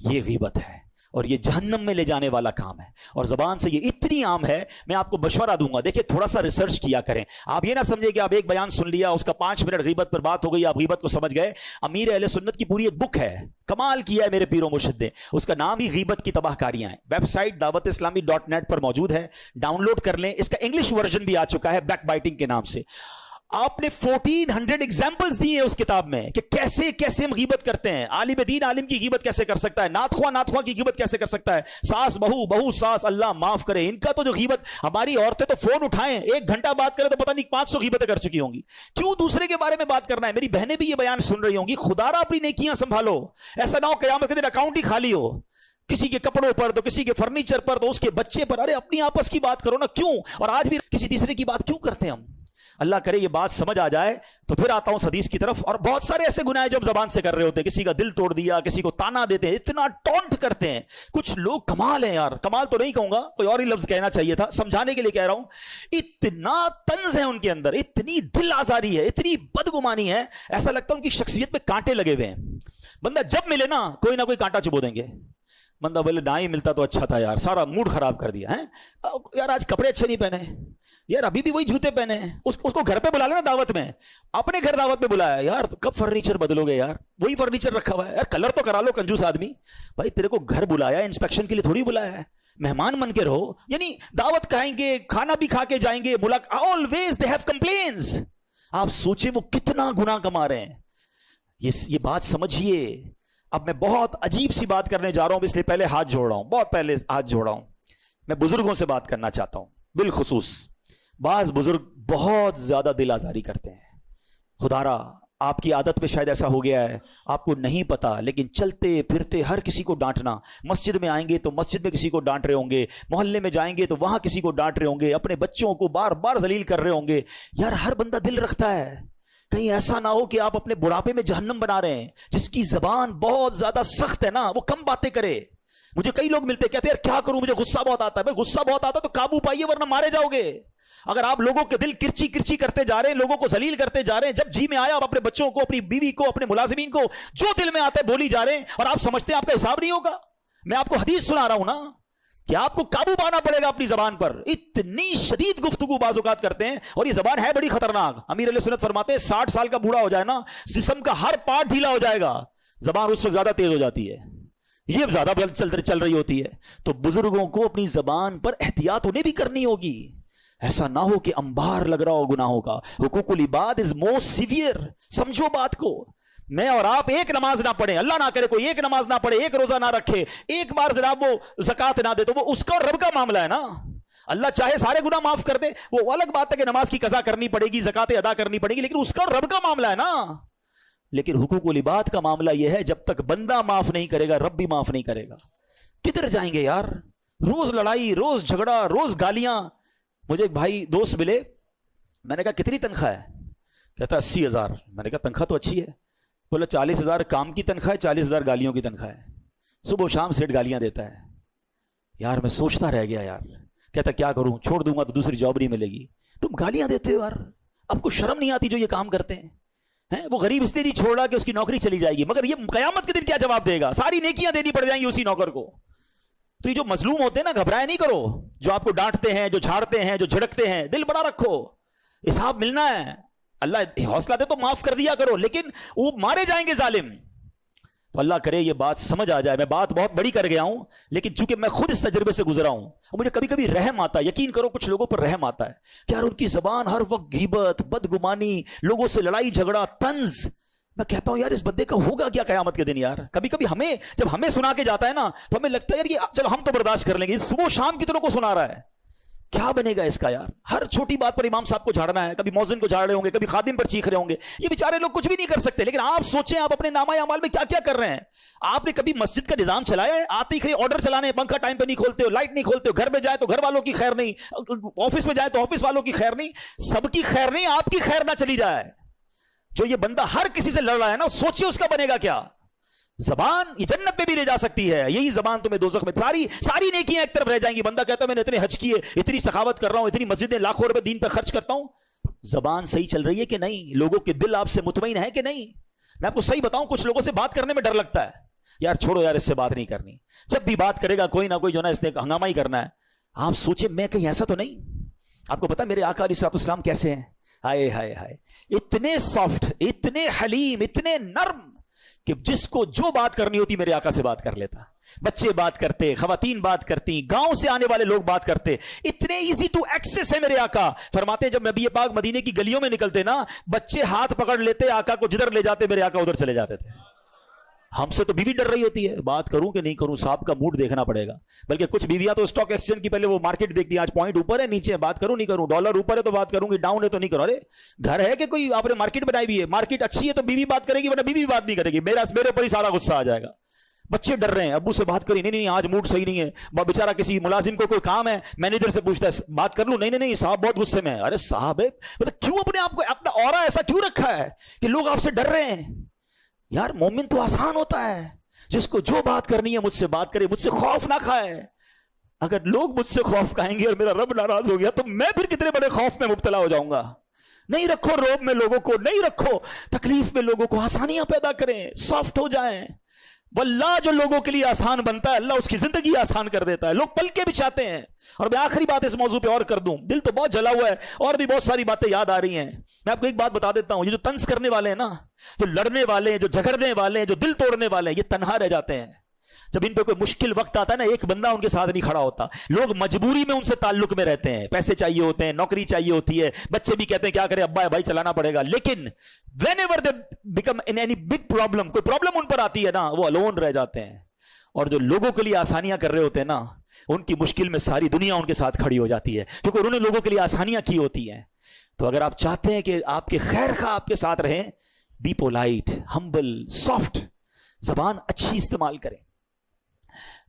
یہ غیبت ہے اور یہ جہنم میں لے جانے والا کام ہے. اور زبان سے یہ اتنی عام ہے، میں آپ کو مشورہ دوں گا، دیکھیں تھوڑا سا ریسرچ کیا کریں. آپ یہ نہ سمجھیں کہ آپ ایک بیان سن لیا، اس کا 5 منٹ غیبت پر بات ہو گئی، آپ غیبت کو سمجھ گئے. امیر اہل سنت کی پوری ایک بک ہے، کمال کیا ہے میرے پیر و مرشد نے، اس کا نام ہی غیبت کی تباہ کاریاں ہیں. ویب سائٹ dawat-islami.net پر موجود ہے، ڈاؤن لوڈ کر لیں. اس کا انگلش ورژن بھی آ چکا ہے بیک بائٹنگ کے نام سے. آپ نے 1400 ایگزامپلز دی ہیں اس کتاب میں کہ کیسے کیسے ہم غیبت کرتے ہیں. عالم دین عالم کی غیبت کیسے کر سکتا ہے، ناتخواں کی غیبت کیسے کر سکتا ہے، ساس بہو ساس، اللہ معاف کرے ان کا تو جو غیبت. ہماری عورتیں تو فون اٹھائیں 1 گھنٹہ بات کریں تو پتہ نہیں 500 غیبتیں کر چکی ہوں گی. کیوں دوسرے کے بارے میں بات کرنا ہے؟ میری بہنیں بھی یہ بیان سن رہی ہوں گی، خدا را اپنی نیکیاں سنبھالو، ایسا نہ ہو قیامت کے دن اکاؤنٹ ہی خالی ہو، کسی کے کپڑوں پر تو کسی کے فرنیچر پر تو اس کے بچے پر. ارے اپنی آپس کی بات کرو نا، کیوں؟ اور آج بھی کسی تیسرے کی بات کیوں کرتے ہیں ہم؟ اللہ کرے یہ بات سمجھ آ جائے تو پھر آتا ہوں حدیث کی طرف. اور بہت سارے ایسے گناہ جو ہم زبان سے کر رہے ہوتے ہیں، کسی کا دل توڑ دیا، کسی کو تانا دیتے ہیں، اتنا ٹونٹ کرتے ہیں کچھ لوگ. کمال ہے یار، کمال تو نہیں کہوں گا، کوئی اور ہی لفظ کہنا چاہیے تھا، سمجھانے کے لیے کہہ رہا ہوں. اتنا طنز ہے ان کے اندر، اتنی دل آزاری ہے، اتنی بدگمانی ہے، ایسا لگتا ہے ان کی شخصیت پہ کانٹے لگے ہوئے ہیں. بندہ جب ملے نا کوئی نہ کوئی کانٹا چبو دیں گے. بندہ بولے نہ ہی ملتا تو اچھا تھا یار، سارا موڈ خراب کر دیا ہے یار، آج کپڑے اچھے نہیں پہنے یار، ابھی بھی وہی جوتے پہنے ہیں. اس کو گھر پہ بلا لینا دعوت میں، اپنے گھر دعوت پہ بلایا یار، کب فرنیچر بدلو گے یار، وہی فرنیچر رکھا ہوا ہے یار، کلر تو کرا لو کنجوس آدمی. بھائی تیرے کو گھر بلایا انسپیکشن کے لیے تھوڑی بلایا ہے، مہمان بن کے رہو. یعنی دعوت کھائیں گے، کھانا بھی کھا کے جائیں گے، always they have complaints. آپ سوچیں وہ کتنا گناہ کما رہے ہیں. یہ بات سمجھیے. اب میں بہت عجیب سی بات کرنے جا رہا ہوں، اس لیے پہلے ہاتھ جوڑ رہا ہوں، بہت پہلے ہاتھ جوڑ رہا ہوں. میں بزرگوں سے بات کرنا چاہتا ہوں، بالخصوص بعض بزرگ بہت زیادہ دل آزاری کرتے ہیں. خدارا آپ کی عادت پہ شاید ایسا ہو گیا ہے، آپ کو نہیں پتا، لیکن چلتے پھرتے ہر کسی کو ڈانٹنا. مسجد میں آئیں گے تو مسجد میں کسی کو ڈانٹ رہے ہوں گے، محلے میں جائیں گے تو وہاں کسی کو ڈانٹ رہے ہوں گے، اپنے بچوں کو بار بار ذلیل کر رہے ہوں گے. یار ہر بندہ دل رکھتا ہے، کہیں ایسا نہ ہو کہ آپ اپنے بڑھاپے میں جہنم بنا رہے ہیں. جس کی زبان بہت زیادہ سخت ہے نا، وہ کم باتیں کرے. مجھے کئی لوگ ملتے کہتے ہیں یار کیا کروں، مجھے غصہ بہت آتا ہے. بھائی غصہ بہت آتا ہے تو قابو پائیے ورنہ مارے جاؤ گے. اگر آپ لوگوں کے دل کرچی کرچی کرتے جا رہے ہیں، لوگوں کو ذلیل کرتے جا رہے ہیں، جب جی میں آیا آپ اپنے بچوں کو، اپنی بیوی کو، اپنے ملازمین کو جو دل میں آتا ہے بولی جا رہے ہیں، اور آپ سمجھتے ہیں آپ کا حساب نہیں ہوگا. میں آپ کو حدیث سنا رہا ہوں نا کہ آپ کو قابو پانا پڑے گا اپنی زبان پر. اتنی شدید گفتگو بعض اوقات کرتے ہیں، اور یہ زبان ہے بڑی خطرناک. امیر علیہ سنت فرماتے ہیں 60 سال کا بوڑھا ہو جائے نا، جسم کا ہر پارٹ ڈھیلا ہو جائے گا، زبان اس وقت زیادہ تیز ہو جاتی ہے، یہ زیادہ چل رہی ہوتی ہے. تو بزرگوں کو اپنی زبان پر احتیاط انہیں بھی کرنی ہوگی. ایسا نہ ہو کہ انبار لگ رہا ہو گناہوں کا. حقوق العباد از موسٹ سیویئر. سمجھو بات کو. میں اور آپ ایک نماز نہ پڑھیں, اللہ نہ کرے کوئی ایک نماز نہ پڑھے, ایک روزہ نہ رکھے, ایک بار جناب وہ زکات نہ دے, تو وہ اس کا اور رب کا معاملہ ہے نا. اللہ چاہے سارے گناہ معاف کر دے, وہ الگ بات ہے کہ نماز کی قضا کرنی پڑے گی, زکاتیں ادا کرنی پڑے گی, لیکن اس کا اور رب کا معاملہ ہے نا. لیکن حقوق العباد کا معاملہ یہ ہے, جب تک بندہ معاف نہیں کرے گا رب بھی معاف نہیں کرے گا. کدھر جائیں گے یار؟ روز لڑائی, روز جھگڑا, روز گالیاں. مجھے ایک بھائی دوست ملے, میں نے کہا کتنی تنخواہ ہے؟ کہتا 80,000. میں نے کہا تنخواہ تو اچھی ہے. بولا 40,000 کام کی تنخواہ ہے, 40,000 گالیوں کی تنخواہ ہے. صبح و شام سیٹ گالیاں دیتا ہے. یار میں سوچتا رہ گیا یار. کہتا کیا کروں, چھوڑ دوں گا تو دوسری جاب نہیں ملے گی. تم گالیاں دیتے ہو یار, آپ کو شرم نہیں آتی جو یہ کام کرتے ہیں؟ وہ غریب اس لیے نہیں چھوڑ رہا کہ اس کی نوکری چلی جائے گی, مگر یہ قیامت کے دن کیا جواب دے گا؟ ساری نیکیاں دینی پڑ جائیں گی اسی نوکر کو. تو یہ جو مظلوم ہوتے ہیں نا, گھبرائے نہیں کرو. جو آپ کو ڈانٹتے ہیں, جو جھاڑتے ہیں, جو جھڑکتے ہیں, دل بڑا رکھو, حساب ملنا ہے. اللہ حوصلہ دے تو معاف کر دیا کرو, لیکن وہ مارے جائیں گے ظالم. تو اللہ کرے یہ بات سمجھ آ جائے. میں بات بہت بڑی کر گیا ہوں, لیکن چونکہ میں خود اس تجربے سے گزرا ہوں, اور مجھے کبھی کبھی رحم آتا ہے. یقین کرو کچھ لوگوں پر رحم آتا ہے کہ یار ان کی زبان ہر وقت غیبت, بدگمانی, لوگوں سے لڑائی جھگڑا, طنز. میں کہتا ہوں یار اس بندے کا ہوگا کیا قیامت کے دن یار. کبھی کبھی ہمیں جب ہمیں سنا کے جاتا ہے نا, تو ہمیں لگتا ہے یار یہ چلو ہم تو برداشت کر لیں گے, صبح شام کتنوں کو سنا رہا ہے, کیا بنے گا اس کا یار. ہر چھوٹی بات پر امام صاحب کو جھاڑنا ہے, کبھی مؤذن کو جھاڑ رہے ہوں گے, کبھی خادم پر چیخ رہے ہوں گے. یہ بیچارے لوگ کچھ بھی نہیں کر سکتے. لیکن آپ سوچیں آپ اپنے نامہ اعمال میں کیا کیا کر رہے ہیں. آپ نے کبھی مسجد کا نظام چلایا ہے؟ آتے ہی آرڈر چلانے, پنکھا ٹائم پہ نہیں کھولتے ہو, لائٹ نہیں کھولتے ہو, گھر میں جائے تو گھر والوں کی خیر نہیں, آفس میں جائے تو آفس والوں کی خیر نہیں, سب کی خیر نہیں, آپ کی خیر نہ چلی جائے. جو یہ بندہ ہر کسی سے لڑ رہا ہے نا, سوچئے اس کا بنے گا کیا. زبان یہ جنت میں بھی لے جا سکتی ہے, یہی زبان تمہیں دوزخ میں. ساری نیکیاں ایک طرف رہ جائیں گی. بندہ کہتا ہے میں نے اتنے حج کیے, اتنی سخاوت کر رہا ہوں, اتنی مسجدیں لاکھوں روپے دین پہ خرچ کرتا ہوں. زبان صحیح چل رہی ہے کہ نہیں؟ لوگوں کے دل آپ سے مطمئن ہے کہ نہیں؟ میں آپ کو صحیح بتاؤں, کچھ لوگوں سے بات کرنے میں ڈر لگتا ہے. یار چھوڑو یار, اس سے بات نہیں کرنی. جب بھی بات کرے گا کوئی نہ کوئی جو نا اس نے ہنگامہ ہی کرنا ہے. آپ سوچیں میں کہیں ایسا تو نہیں. آپ کو پتا میرے آقا علیہ الصلوۃ والسلام کیسے ہیں؟ ہائے ہائے ہائے, اتنے سافٹ, اتنے حلیم, اتنے نرم کہ جس کو جو بات کرنی ہوتی میرے آقا سے بات کر لیتا. بچے بات کرتے, خواتین بات کرتی, گاؤں سے آنے والے لوگ بات کرتے, اتنے ایزی ٹو ایکسس ہے میرے آقا. فرماتے ہیں جب نبی پاک مدینے کی گلیوں میں نکلتے نا, بچے ہاتھ پکڑ لیتے, آقا کو جدھر لے جاتے میرے آقا ادھر چلے جاتے تھے. ہم سے تو بیوی ڈر رہی ہوتی ہے, بات کروں کہ نہیں کروں, صاحب کا موڈ دیکھنا پڑے گا. بلکہ کچھ بیویاں تو اسٹاک ایکسچینج کی پہلے وہ مارکیٹ دیکھتی ہیں, آج پوائنٹ اوپر ہے نیچے ہے, بات کروں نہیں کروں, ڈالر اوپر ہے تو بات کروں گی, ڈاؤن ہے تو نہیں کروں. ارے گھر ہے کہ کوئی آپ نے مارکیٹ بنائی ہوئی ہے, مارکیٹ اچھی ہے تو بیوی بات کرے گی, ورنہ بیوی بات نہیں کرے گی. میرے اوپر ہی سارا غصہ آ جائے گا. بچے ڈر رہے ہیں, ابو سے بات کری, نہیں آج موڈ صحیح نہیں ہے. بیچارہ کسی ملازم کو کوئی کام ہے, مینیجر سے پوچھتا ہے بات کر لوں, نہیں صاحب بہت غصے میں ہے. ارے صاحب مطلب کیوں اپنے آپ کو اپنا اورا ایسا کیوں رکھا ہے کہ لوگ آپ سے ڈر رہے ہیں؟ یار مومن تو آسان ہوتا ہے, جس کو جو بات کرنی ہے مجھ سے بات کرے, مجھ سے خوف نہ کھائے. اگر لوگ مجھ سے خوف کھائیں گے اور میرا رب ناراض ہو گیا تو میں پھر کتنے بڑے خوف میں مبتلا ہو جاؤں گا. نہیں رکھو روب میں لوگوں کو, نہیں رکھو تکلیف میں لوگوں کو, آسانیاں پیدا کریں, سافٹ ہو جائیں. واللہ جو لوگوں کے لیے آسان بنتا ہے اللہ اس کی زندگی آسان کر دیتا ہے. لوگ پل کے بچھاتے ہیں. اور میں آخری بات اس موضوع پہ اور کر دوں, دل تو بہت جلا ہوا ہے اور بھی بہت ساری باتیں یاد آ رہی ہیں. میں آپ کو ایک بات بتا دیتا ہوں, یہ جو طنز کرنے والے ہیں نا, جو لڑنے والے ہیں, جو جھگڑنے والے ہیں, جو دل توڑنے والے ہیں, یہ تنہا رہ جاتے ہیں. جب ان پہ کوئی مشکل وقت آتا ہے نا, ایک بندہ ان کے ساتھ نہیں کھڑا ہوتا. لوگ مجبوری میں ان سے تعلق میں رہتے ہیں, پیسے چاہیے ہوتے ہیں, نوکری چاہیے ہوتی ہے, بچے بھی کہتے ہیں کیا کرے ابا ہے بھائی چلانا پڑے گا. لیکن whenever they become in any big problem, کوئی پرابلم ان پر آتی ہے نا, وہ alone رہ جاتے ہیں. اور جو لوگوں کے لیے آسانیاں کر رہے ہوتے ہیں نا, ان کی مشکل میں ساری دنیا ان کے ساتھ کھڑی ہو جاتی ہے, کیونکہ انہوں نے لوگوں کے لیے آسانیاں کی ہوتی ہیں. تو اگر آپ چاہتے ہیں کہ آپ کے خیر خواہ آپ کے ساتھ رہیں, بی پولائٹ, ہمبل, سافٹ, زبان اچھی استعمال کریں.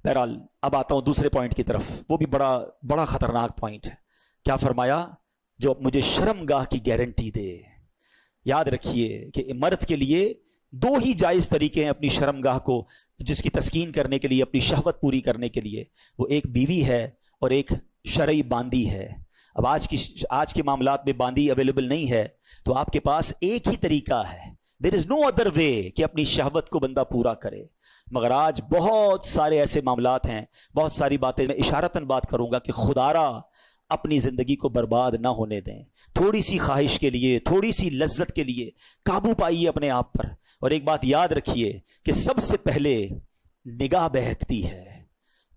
بہرحال اب آتا ہوں دوسرے پوائنٹ کی طرف, وہ بھی بڑا خطرناک پوائنٹ ہے. کیا فرمایا؟ جو مجھے شرم گاہ کی گارنٹی دے. یاد رکھیے کہ مرد کے لیے دو ہی جائز طریقے ہیں اپنی شرم گاہ کو, جس کی تسکین کرنے کے لیے, اپنی شہوت پوری کرنے کے لیے. وہ ایک بیوی ہے اور ایک شرعی باندی ہے. اب آج کے معاملات میں باندی اویلیبل نہیں ہے, تو آپ کے پاس ایک ہی طریقہ ہے, دیر از نو ادر وے, کہ اپنی شہوت کو بندہ پورا کرے. مگر آج بہت سارے ایسے معاملات ہیں, بہت ساری باتیں میں اشارتاً بات کروں گا کہ خدارا اپنی زندگی کو برباد نہ ہونے دیں. تھوڑی سی خواہش کے لیے, تھوڑی سی لذت کے لیے قابو پائیے اپنے آپ پر. اور ایک بات یاد رکھیے کہ سب سے پہلے نگاہ بہکتی ہے,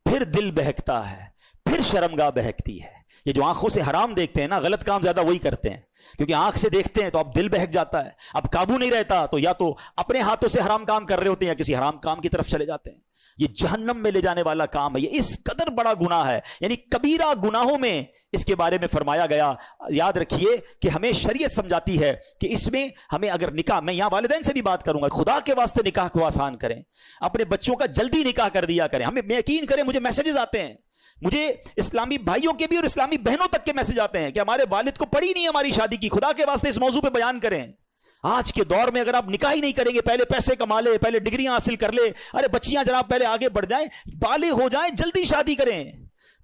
پھر دل بہکتا ہے, پھر شرمگاہ بہکتی ہے. یہ جو آنکھوں سے حرام دیکھتے ہیں نا، غلط کام زیادہ وہی کرتے ہیں، کیونکہ آنکھ سے دیکھتے ہیں تو اب دل بہک جاتا ہے، اب قابو نہیں رہتا، تو یا تو اپنے ہاتھوں سے حرام کام کر رہے ہوتے ہیں یا کسی حرام کام کی طرف چلے جاتے ہیں۔ یہ جہنم میں لے جانے والا کام ہے، یہ اس قدر بڑا گناہ ہے، یعنی کبیرہ گناہوں میں اس کے بارے میں فرمایا گیا۔ یاد رکھیے کہ ہمیں شریعت سمجھاتی ہے کہ اس میں ہمیں اگر نکاح، میں یہاں والدین سے بھی بات کروں گا، خدا کے واسطے نکاح کو آسان کریں، اپنے بچوں کا جلدی نکاح کر دیا کریں۔ ہمیں یقین کریں، مجھے میسیجز آتے ہیں، مجھے اسلامی بھائیوں کے بھی اور اسلامی بہنوں تک کے میسج آتے ہیں کہ ہمارے والد کو پڑی نہیں ہماری شادی کی، خدا کے واسطے اس موضوع پہ بیان کریں۔ آج کے دور میں اگر آپ نکاح ہی نہیں کریں گے، پہلے پیسے کما لے، پہلے ڈگریاں حاصل کر لے، ارے بچیاں جناب پہلے آگے بڑھ جائیں، بالغ ہو جائیں، جلدی شادی کریں،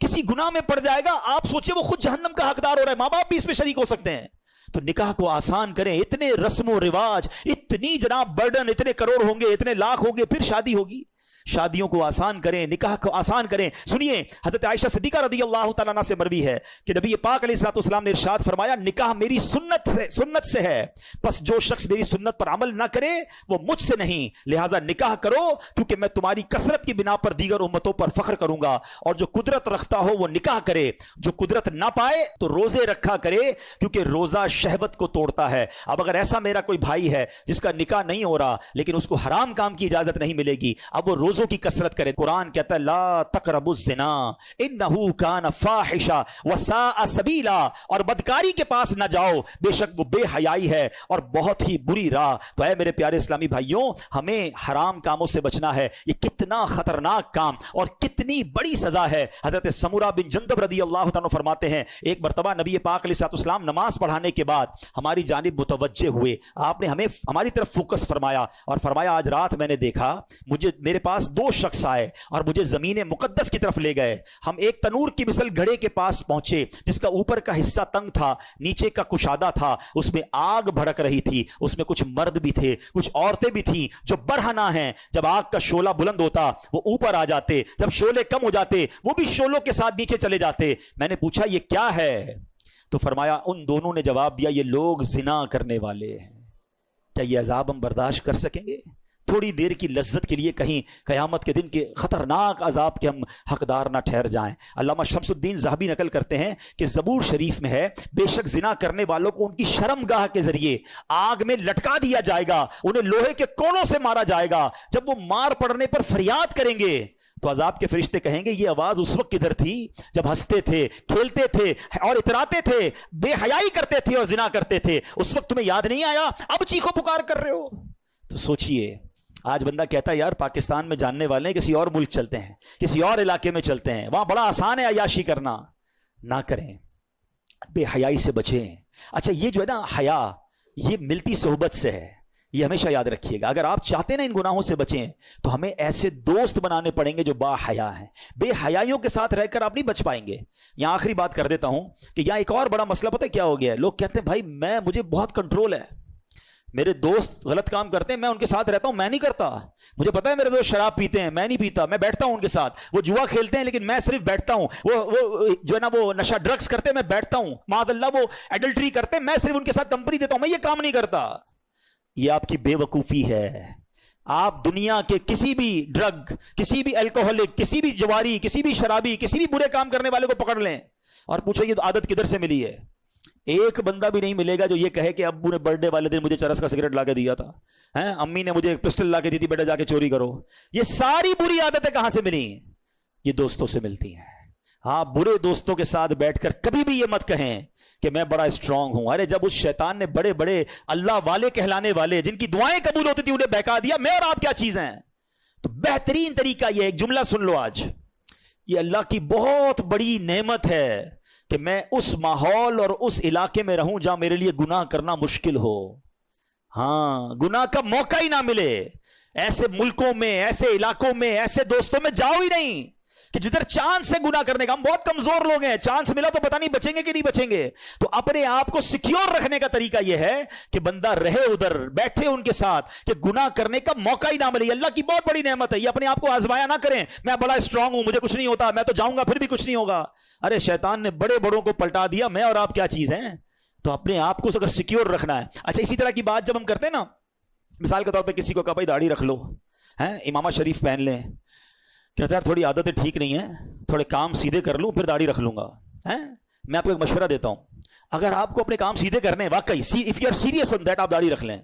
کسی گناہ میں پڑ جائے گا، آپ سوچیں وہ خود جہنم کا حقدار ہو رہا ہے، ماں باپ بھی اس میں شریک ہو سکتے ہیں۔ تو نکاح کو آسان کریں، اتنے رسم و رواج، اتنی جناب برڈن، اتنے کروڑ ہوں گے، اتنے لاکھ ہوں گے، پھر شادی ہوگی۔ شادیوں کو آسان کریں، نکاح کو آسان کریں۔ سنیے، حضرت عائشہ صدیقہ رضی اللہ تعالیٰ عنہ سے مروی ہے کہ نبی پاک علیہ الصلوۃ والسلام نے ارشاد فرمایا، نکاح میری سنت سے ہے، پس جو شخص میری سنت پر عمل نہ کرے وہ مجھ سے نہیں، لہٰذا نکاح کرو، کیونکہ میں تمہاری کثرت کی بنا پر دیگر امتوں پر فخر کروں گا، اور جو قدرت رکھتا ہو وہ نکاح کرے، جو قدرت نہ پائے تو روزے رکھا کرے، کیونکہ روزہ شہوت کو توڑتا ہے۔ اب اگر ایسا میرا کوئی بھائی ہے جس کا نکاح نہیں ہو رہا لیکن اس کو حرام کام کی اجازت نہیں ملے گی، اب وہ روزوں کی کثرت کرے۔ قرآن کہتا ہے لا تقربوا الزنا انہ کان فاحشہ وساء سبیلا، اور بدکاری کے پاس نہ جاؤ، بے شک وہ بے حیائی ہے اور بہت ہی بری راہ۔ تو اے میرے پیارے اسلامی بھائیوں، ہمیں حرام کاموں سے بچنا ہے۔ یہ کتنا خطرناک کام اور کتنی بڑی سزا ہے۔ حضرت سمرہ بن جندب رضی اللہ تعالیٰ فرماتے ہیں، ایک مرتبہ نبی پاک علیہ الصلوۃ والسلام نماز پڑھانے کے بعد ہماری جانب متوجہ ہوئے، آپ نے ہمیں ہماری طرف فوکس فرمایا اور فرمایا، آج رات میں نے دیکھا، میرے پاس دو شخص آئے اور مجھے زمین مقدس کی طرف لے گئے۔ ہم ایک تنور کی مثل گھڑے کے پاس پہنچے جس کا اوپر کا حصہ تنگ تھا، نیچے کا کشادہ تھا، اس میں آگ بھڑک رہی تھی، اس میں کچھ مرد بھی تھے، کچھ عورتیں بھی تھیں جو برہنہ ہیں۔ جب آگ کا شعلہ بلند ہوتا وہ اوپر آ جاتے، جب شعلے کم ہو جاتے وہ بھی شعلوں کے ساتھ نیچے چلے جاتے۔ میں نے پوچھا یہ کیا ہے؟ تو فرمایا، ان دونوں نے جواب دیا، یہ لوگ زنا کرنے والے ہیں۔ کیا یہ عذاب ہم برداشت کر سکیں گے؟ تھوڑی دیر کی لذت کے لیے کہیں قیامت کے دن کے خطرناک عذاب کے ہم حقدار نہ ٹھہر جائیں۔ علامہ شمس الدین ذہبی نقل کرتے ہیں کہ زبور شریف میں ہے، بے شک زنا کرنے والوں کو ان کی شرمگاہ کے ذریعے آگ میں لٹکا دیا جائے گا، انہیں لوہے کے کونوں سے مارا جائے گا۔ جب وہ مار پڑنے پر فریاد کریں گے تو عذاب کے فرشتے کہیں گے، یہ آواز اس وقت کدھر تھی جب ہنستے تھے، کھیلتے تھے اور اتراتے تھے، بے حیائی کرتے تھے اور زنا کرتے تھے، اس وقت تمہیں یاد نہیں آیا؟ اب چیخو پکار کر رہے ہو۔ تو سوچئے، آج بندہ کہتا ہے یار پاکستان میں جاننے والے ہیں، کسی اور ملک چلتے ہیں، کسی اور علاقے میں چلتے ہیں، وہاں بڑا آسان ہے عیاشی کرنا۔ نہ کریں، بے حیائی سے بچیں۔ اچھا، یہ جو ہے نا حیا، یہ ملتی صحبت سے ہے، یہ ہمیشہ یاد رکھیے گا۔ اگر آپ چاہتے ہیں نا ان گناہوں سے بچیں تو ہمیں ایسے دوست بنانے پڑیں گے جو با حیا ہیں۔ بے حیائیوں کے ساتھ رہ کر آپ نہیں بچ پائیں گے۔ یہاں آخری بات کر دیتا ہوں کہ یہاں ایک اور بڑا مسئلہ پتہ ہے کیا ہو گیا ہے؟ لوگ کہتے ہیں بھائی مجھے بہت کنٹرول ہے، میرے دوست غلط کام کرتے ہیں، میں ان کے ساتھ رہتا ہوں، میں نہیں کرتا۔ مجھے پتا ہے میرے دوست شراب پیتے ہیں، میں نہیں پیتا، میں بیٹھتا ہوں ان کے ساتھ۔ وہ جوا کھیلتے ہیں لیکن میں صرف بیٹھتا ہوں۔ وہ جو ہے نا وہ نشہ ڈرگز کرتے ہیں، میں بیٹھتا ہوں۔ معاذ اللہ وہ ایڈلٹری کرتے ہیں، میں صرف ان کے ساتھ کمپنی دیتا ہوں، میں یہ کام نہیں کرتا۔ یہ آپ کی بے وقوفی ہے۔ آپ دنیا کے کسی بھی ڈرگ، کسی بھی الکوہولک، کسی بھی جواری، کسی بھی شرابی، کسی بھی برے کام کرنے والے کو پکڑ لیں اور پوچھو یہ عادت کدھر سے ملی ہے؟ ایک بندہ بھی نہیں ملے گا جو یہ کہے کہ ابو نے برتھ ڈے والے دن مجھے چرس کا سگریٹ لا کے دیا تھا، امی نے مجھے ایک پسٹل لا کے دی تھی، بیٹا جا کے چوری کرو۔ یہ ساری بری عادتیں کہاں سے ملی؟ یہ دوستوں سے ملتی ہیں۔ ہاں، برے دوستوں کے ساتھ بیٹھ کر کبھی بھی یہ مت کہیں کہ میں بڑا اسٹرانگ ہوں۔ ارے جب اس شیطان نے بڑے بڑے اللہ والے کہلانے والے جن کی دعائیں قبول ہوتی تھی انہیں بہکا دیا، میں اور آپ کیا چیز ہیں؟ تو بہترین طریقہ یہ، ایک جملہ سن لو آج، یہ اللہ کی بہت بڑی نعمت ہے کہ میں اس ماحول اور اس علاقے میں رہوں جہاں میرے لیے گناہ کرنا مشکل ہو۔ ہاں، گناہ کا موقع ہی نہ ملے۔ ایسے ملکوں میں، ایسے علاقوں میں، ایسے دوستوں میں جاؤ ہی نہیں کہ جدھر چانس سے گناہ کرنے کا۔ ہم بہت کمزور لوگ ہیں، چانس ملا تو پتہ نہیں بچیں گے کہ نہیں بچیں گے۔ تو اپنے آپ کو سیکیور رکھنے کا طریقہ یہ ہے کہ بندہ رہے ادھر، بیٹھے ان کے ساتھ کہ گناہ کرنے کا موقع ہی نہ ملے۔ اللہ کی بہت بڑی نعمت ہے، یہ اپنے آپ کو آزمایا نہ کریں، میں بڑا اسٹرانگ ہوں، مجھے کچھ نہیں ہوتا، میں تو جاؤں گا پھر بھی کچھ نہیں ہوگا۔ ارے شیطان نے بڑے بڑوں کو پلٹا دیا، میں اور آپ کیا چیز ہیں؟ تو اپنے آپ کو اگر سیکیور رکھنا ہے۔ اچھا، اسی طرح کی بات جب ہم کرتے ہیں نا، مثال کے طور پہ کسی کو کہا بھائی داڑھی رکھ لو، امامہ شریف پہن لیں، کہتا ہے تھوڑی عادتیں ٹھیک نہیں ہیں، تھوڑے کام سیدھے کر لوں پھر داڑھی رکھ لوں گا۔ میں آپ کو ایک مشورہ دیتا ہوں, اگر آپ کو اپنے کام سیدھے کرنے ہیں واقعی, if you are serious on that, آپ داڑھی رکھ لیں.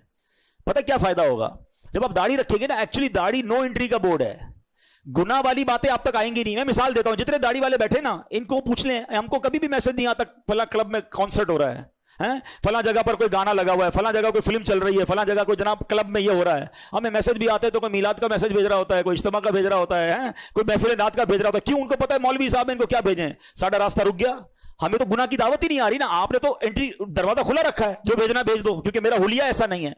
پتہ کیا فائدہ ہوگا جب آپ داڑھی رکھیں گے نا؟ ایکچولی داڑھی نو انٹری کا بورڈ ہے, گناہ والی باتیں آپ تک آئیں گی نہیں. میں مثال دیتا ہوں, جتنے داڑھی والے بیٹھے نا ان کو پوچھ لیں, ہم کو کبھی بھی میسج نہیں آتا فلاں کلب میں کانسرٹ ہو رہا ہے, فلاں جگہ پر کوئی گانا لگا ہوا ہے, فلاں جگہ کوئی فلم چل رہی ہے, فلاں جگہ کوئی جناب کلب میں یہ ہو رہا ہے. ہمیں میسج بھی آتے ہیں تو کوئی میلاد کا میسج بھیج رہا ہوتا ہے, کوئی اجتماع کا بھیج رہا ہوتا ہے, کوئی محفل نعت کا بھیج رہا ہوتا ہے. کیوں؟ ان کو پتا ہے مولوی صاحب ان کو کیا بھیجیں, ساڈا راستہ رک گیا. ہمیں تو گناہ کی دعوت ہی نہیں آ رہی نا, آپ نے تو انٹری دروازہ کھلا رکھا ہے, جو بھیجنا بھیج دو, کیونکہ میرا حلیہ ایسا نہیں ہے.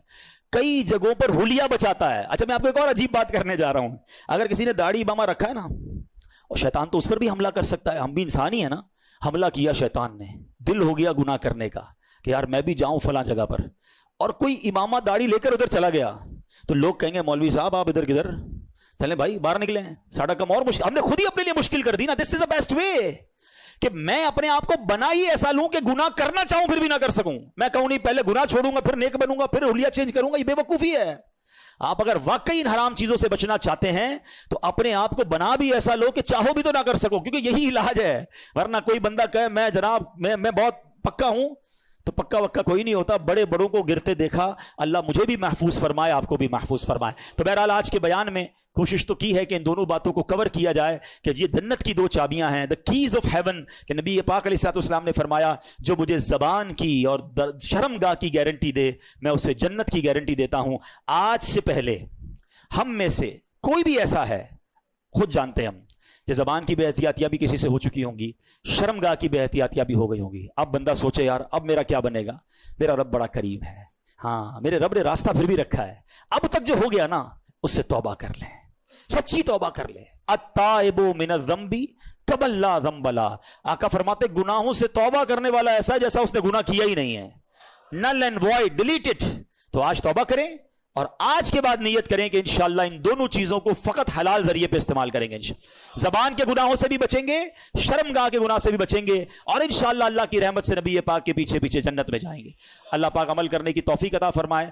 کئی جگہوں پر حلیہ بچاتا ہے. اچھا میں آپ کو ایک اور عجیب بات کرنے جا رہا ہوں. اگر کسی نے داڑھی باما رکھا ہے نا, اور شیطان تو اس پر بھی حملہ کر سکتا ہے, ہم بھی انسان ہی ہے نا. حملہ کیا شیطان نے, دل ہو گیا گناہ کرنے کا کہ یار میں بھی جاؤں فلاں جگہ پر, اور کوئی امامہ داڑھی لے کر ادھر چلا گیا, تو لوگ کہیں گے مولوی صاحب آپ ادھر کدھر, چلیں بھائی باہر نکلیں, ساڑھا کم اور مشکل. ہم نے خود ہی اپنے لیے مشکل کر دی نا. دس از دا بیسٹ وے کہ میں اپنے آپ کو بنا ہی ایسا لوں کہ گناہ کرنا چاہوں پھر بھی نہ کر سکوں. میں کہوں نہیں پہلے گناہ چھوڑوں گا پھر نیک بنوں گا پھر حلیہ چینج کروں گا, یہ بے وقوفی ہے. آپ اگر واقعی ان حرام چیزوں سے بچنا چاہتے ہیں تو اپنے آپ کو بنا بھی ایسا لو کہ چاہو بھی تو نہ کر سکو, کیونکہ یہی علاج ہے. ورنہ کوئی بندہ کہے میں جناب میں بہت پکا ہوں, تو پکا وکا کوئی نہیں ہوتا. بڑے بڑوں کو گرتے دیکھا, اللہ مجھے بھی محفوظ فرمائے, آپ کو بھی محفوظ فرمائے. تو بہرحال آج کے بیان میں کوشش تو کی ہے کہ ان دونوں باتوں کو کور کیا جائے کہ یہ جنت کی دو چابیاں ہیں, دا کیز آف ہیون, کہ نبی پاک علیہ السلام نے فرمایا جو مجھے زبان کی اور شرمگاہ کی گارنٹی دے میں اسے جنت کی گارنٹی دیتا ہوں. آج سے پہلے ہم میں سے کوئی بھی ایسا ہے, خود جانتے ہیں ہم کہ زبان کی بے احتیاطیاں بھی کسی سے ہو چکی ہوں گی, شرمگاہ کی بے احتیاطیاں بھی ہو گئی ہوں گی. اب بندہ سوچے یار اب میرا کیا بنے گا, میرا رب بڑا کریم ہے, ہاں میرے رب نے راستہ پھر بھی رکھا ہے, اب تک جو ہو گیا نا اس سے توبہ کر لیں, سچی توبہ کر لیں. التائب من الذنب کمن لا ذنب له. آقا فرماتے گناہوں سے توبہ کرنے والا ایسا ہے جیسا اس نے گناہ کیا ہی نہیں ہے. Null and void, delete it. تو آج توبہ کریں اور آج کے بعد نیت کریں کہ انشاءاللہ ان دونوں چیزوں کو فقط حلال ذریعے پہ استعمال کریں گے. زبان کے گناہوں سے بھی بچیں گے, شرمگاہ کے گناہ سے بھی بچیں گے, اور انشاءاللہ اللہ کی رحمت سے نبی پاک کے پیچھے پیچھے جنت میں جائیں گے. اللہ پاک عمل کرنے کی توفیق عطا فرمائے.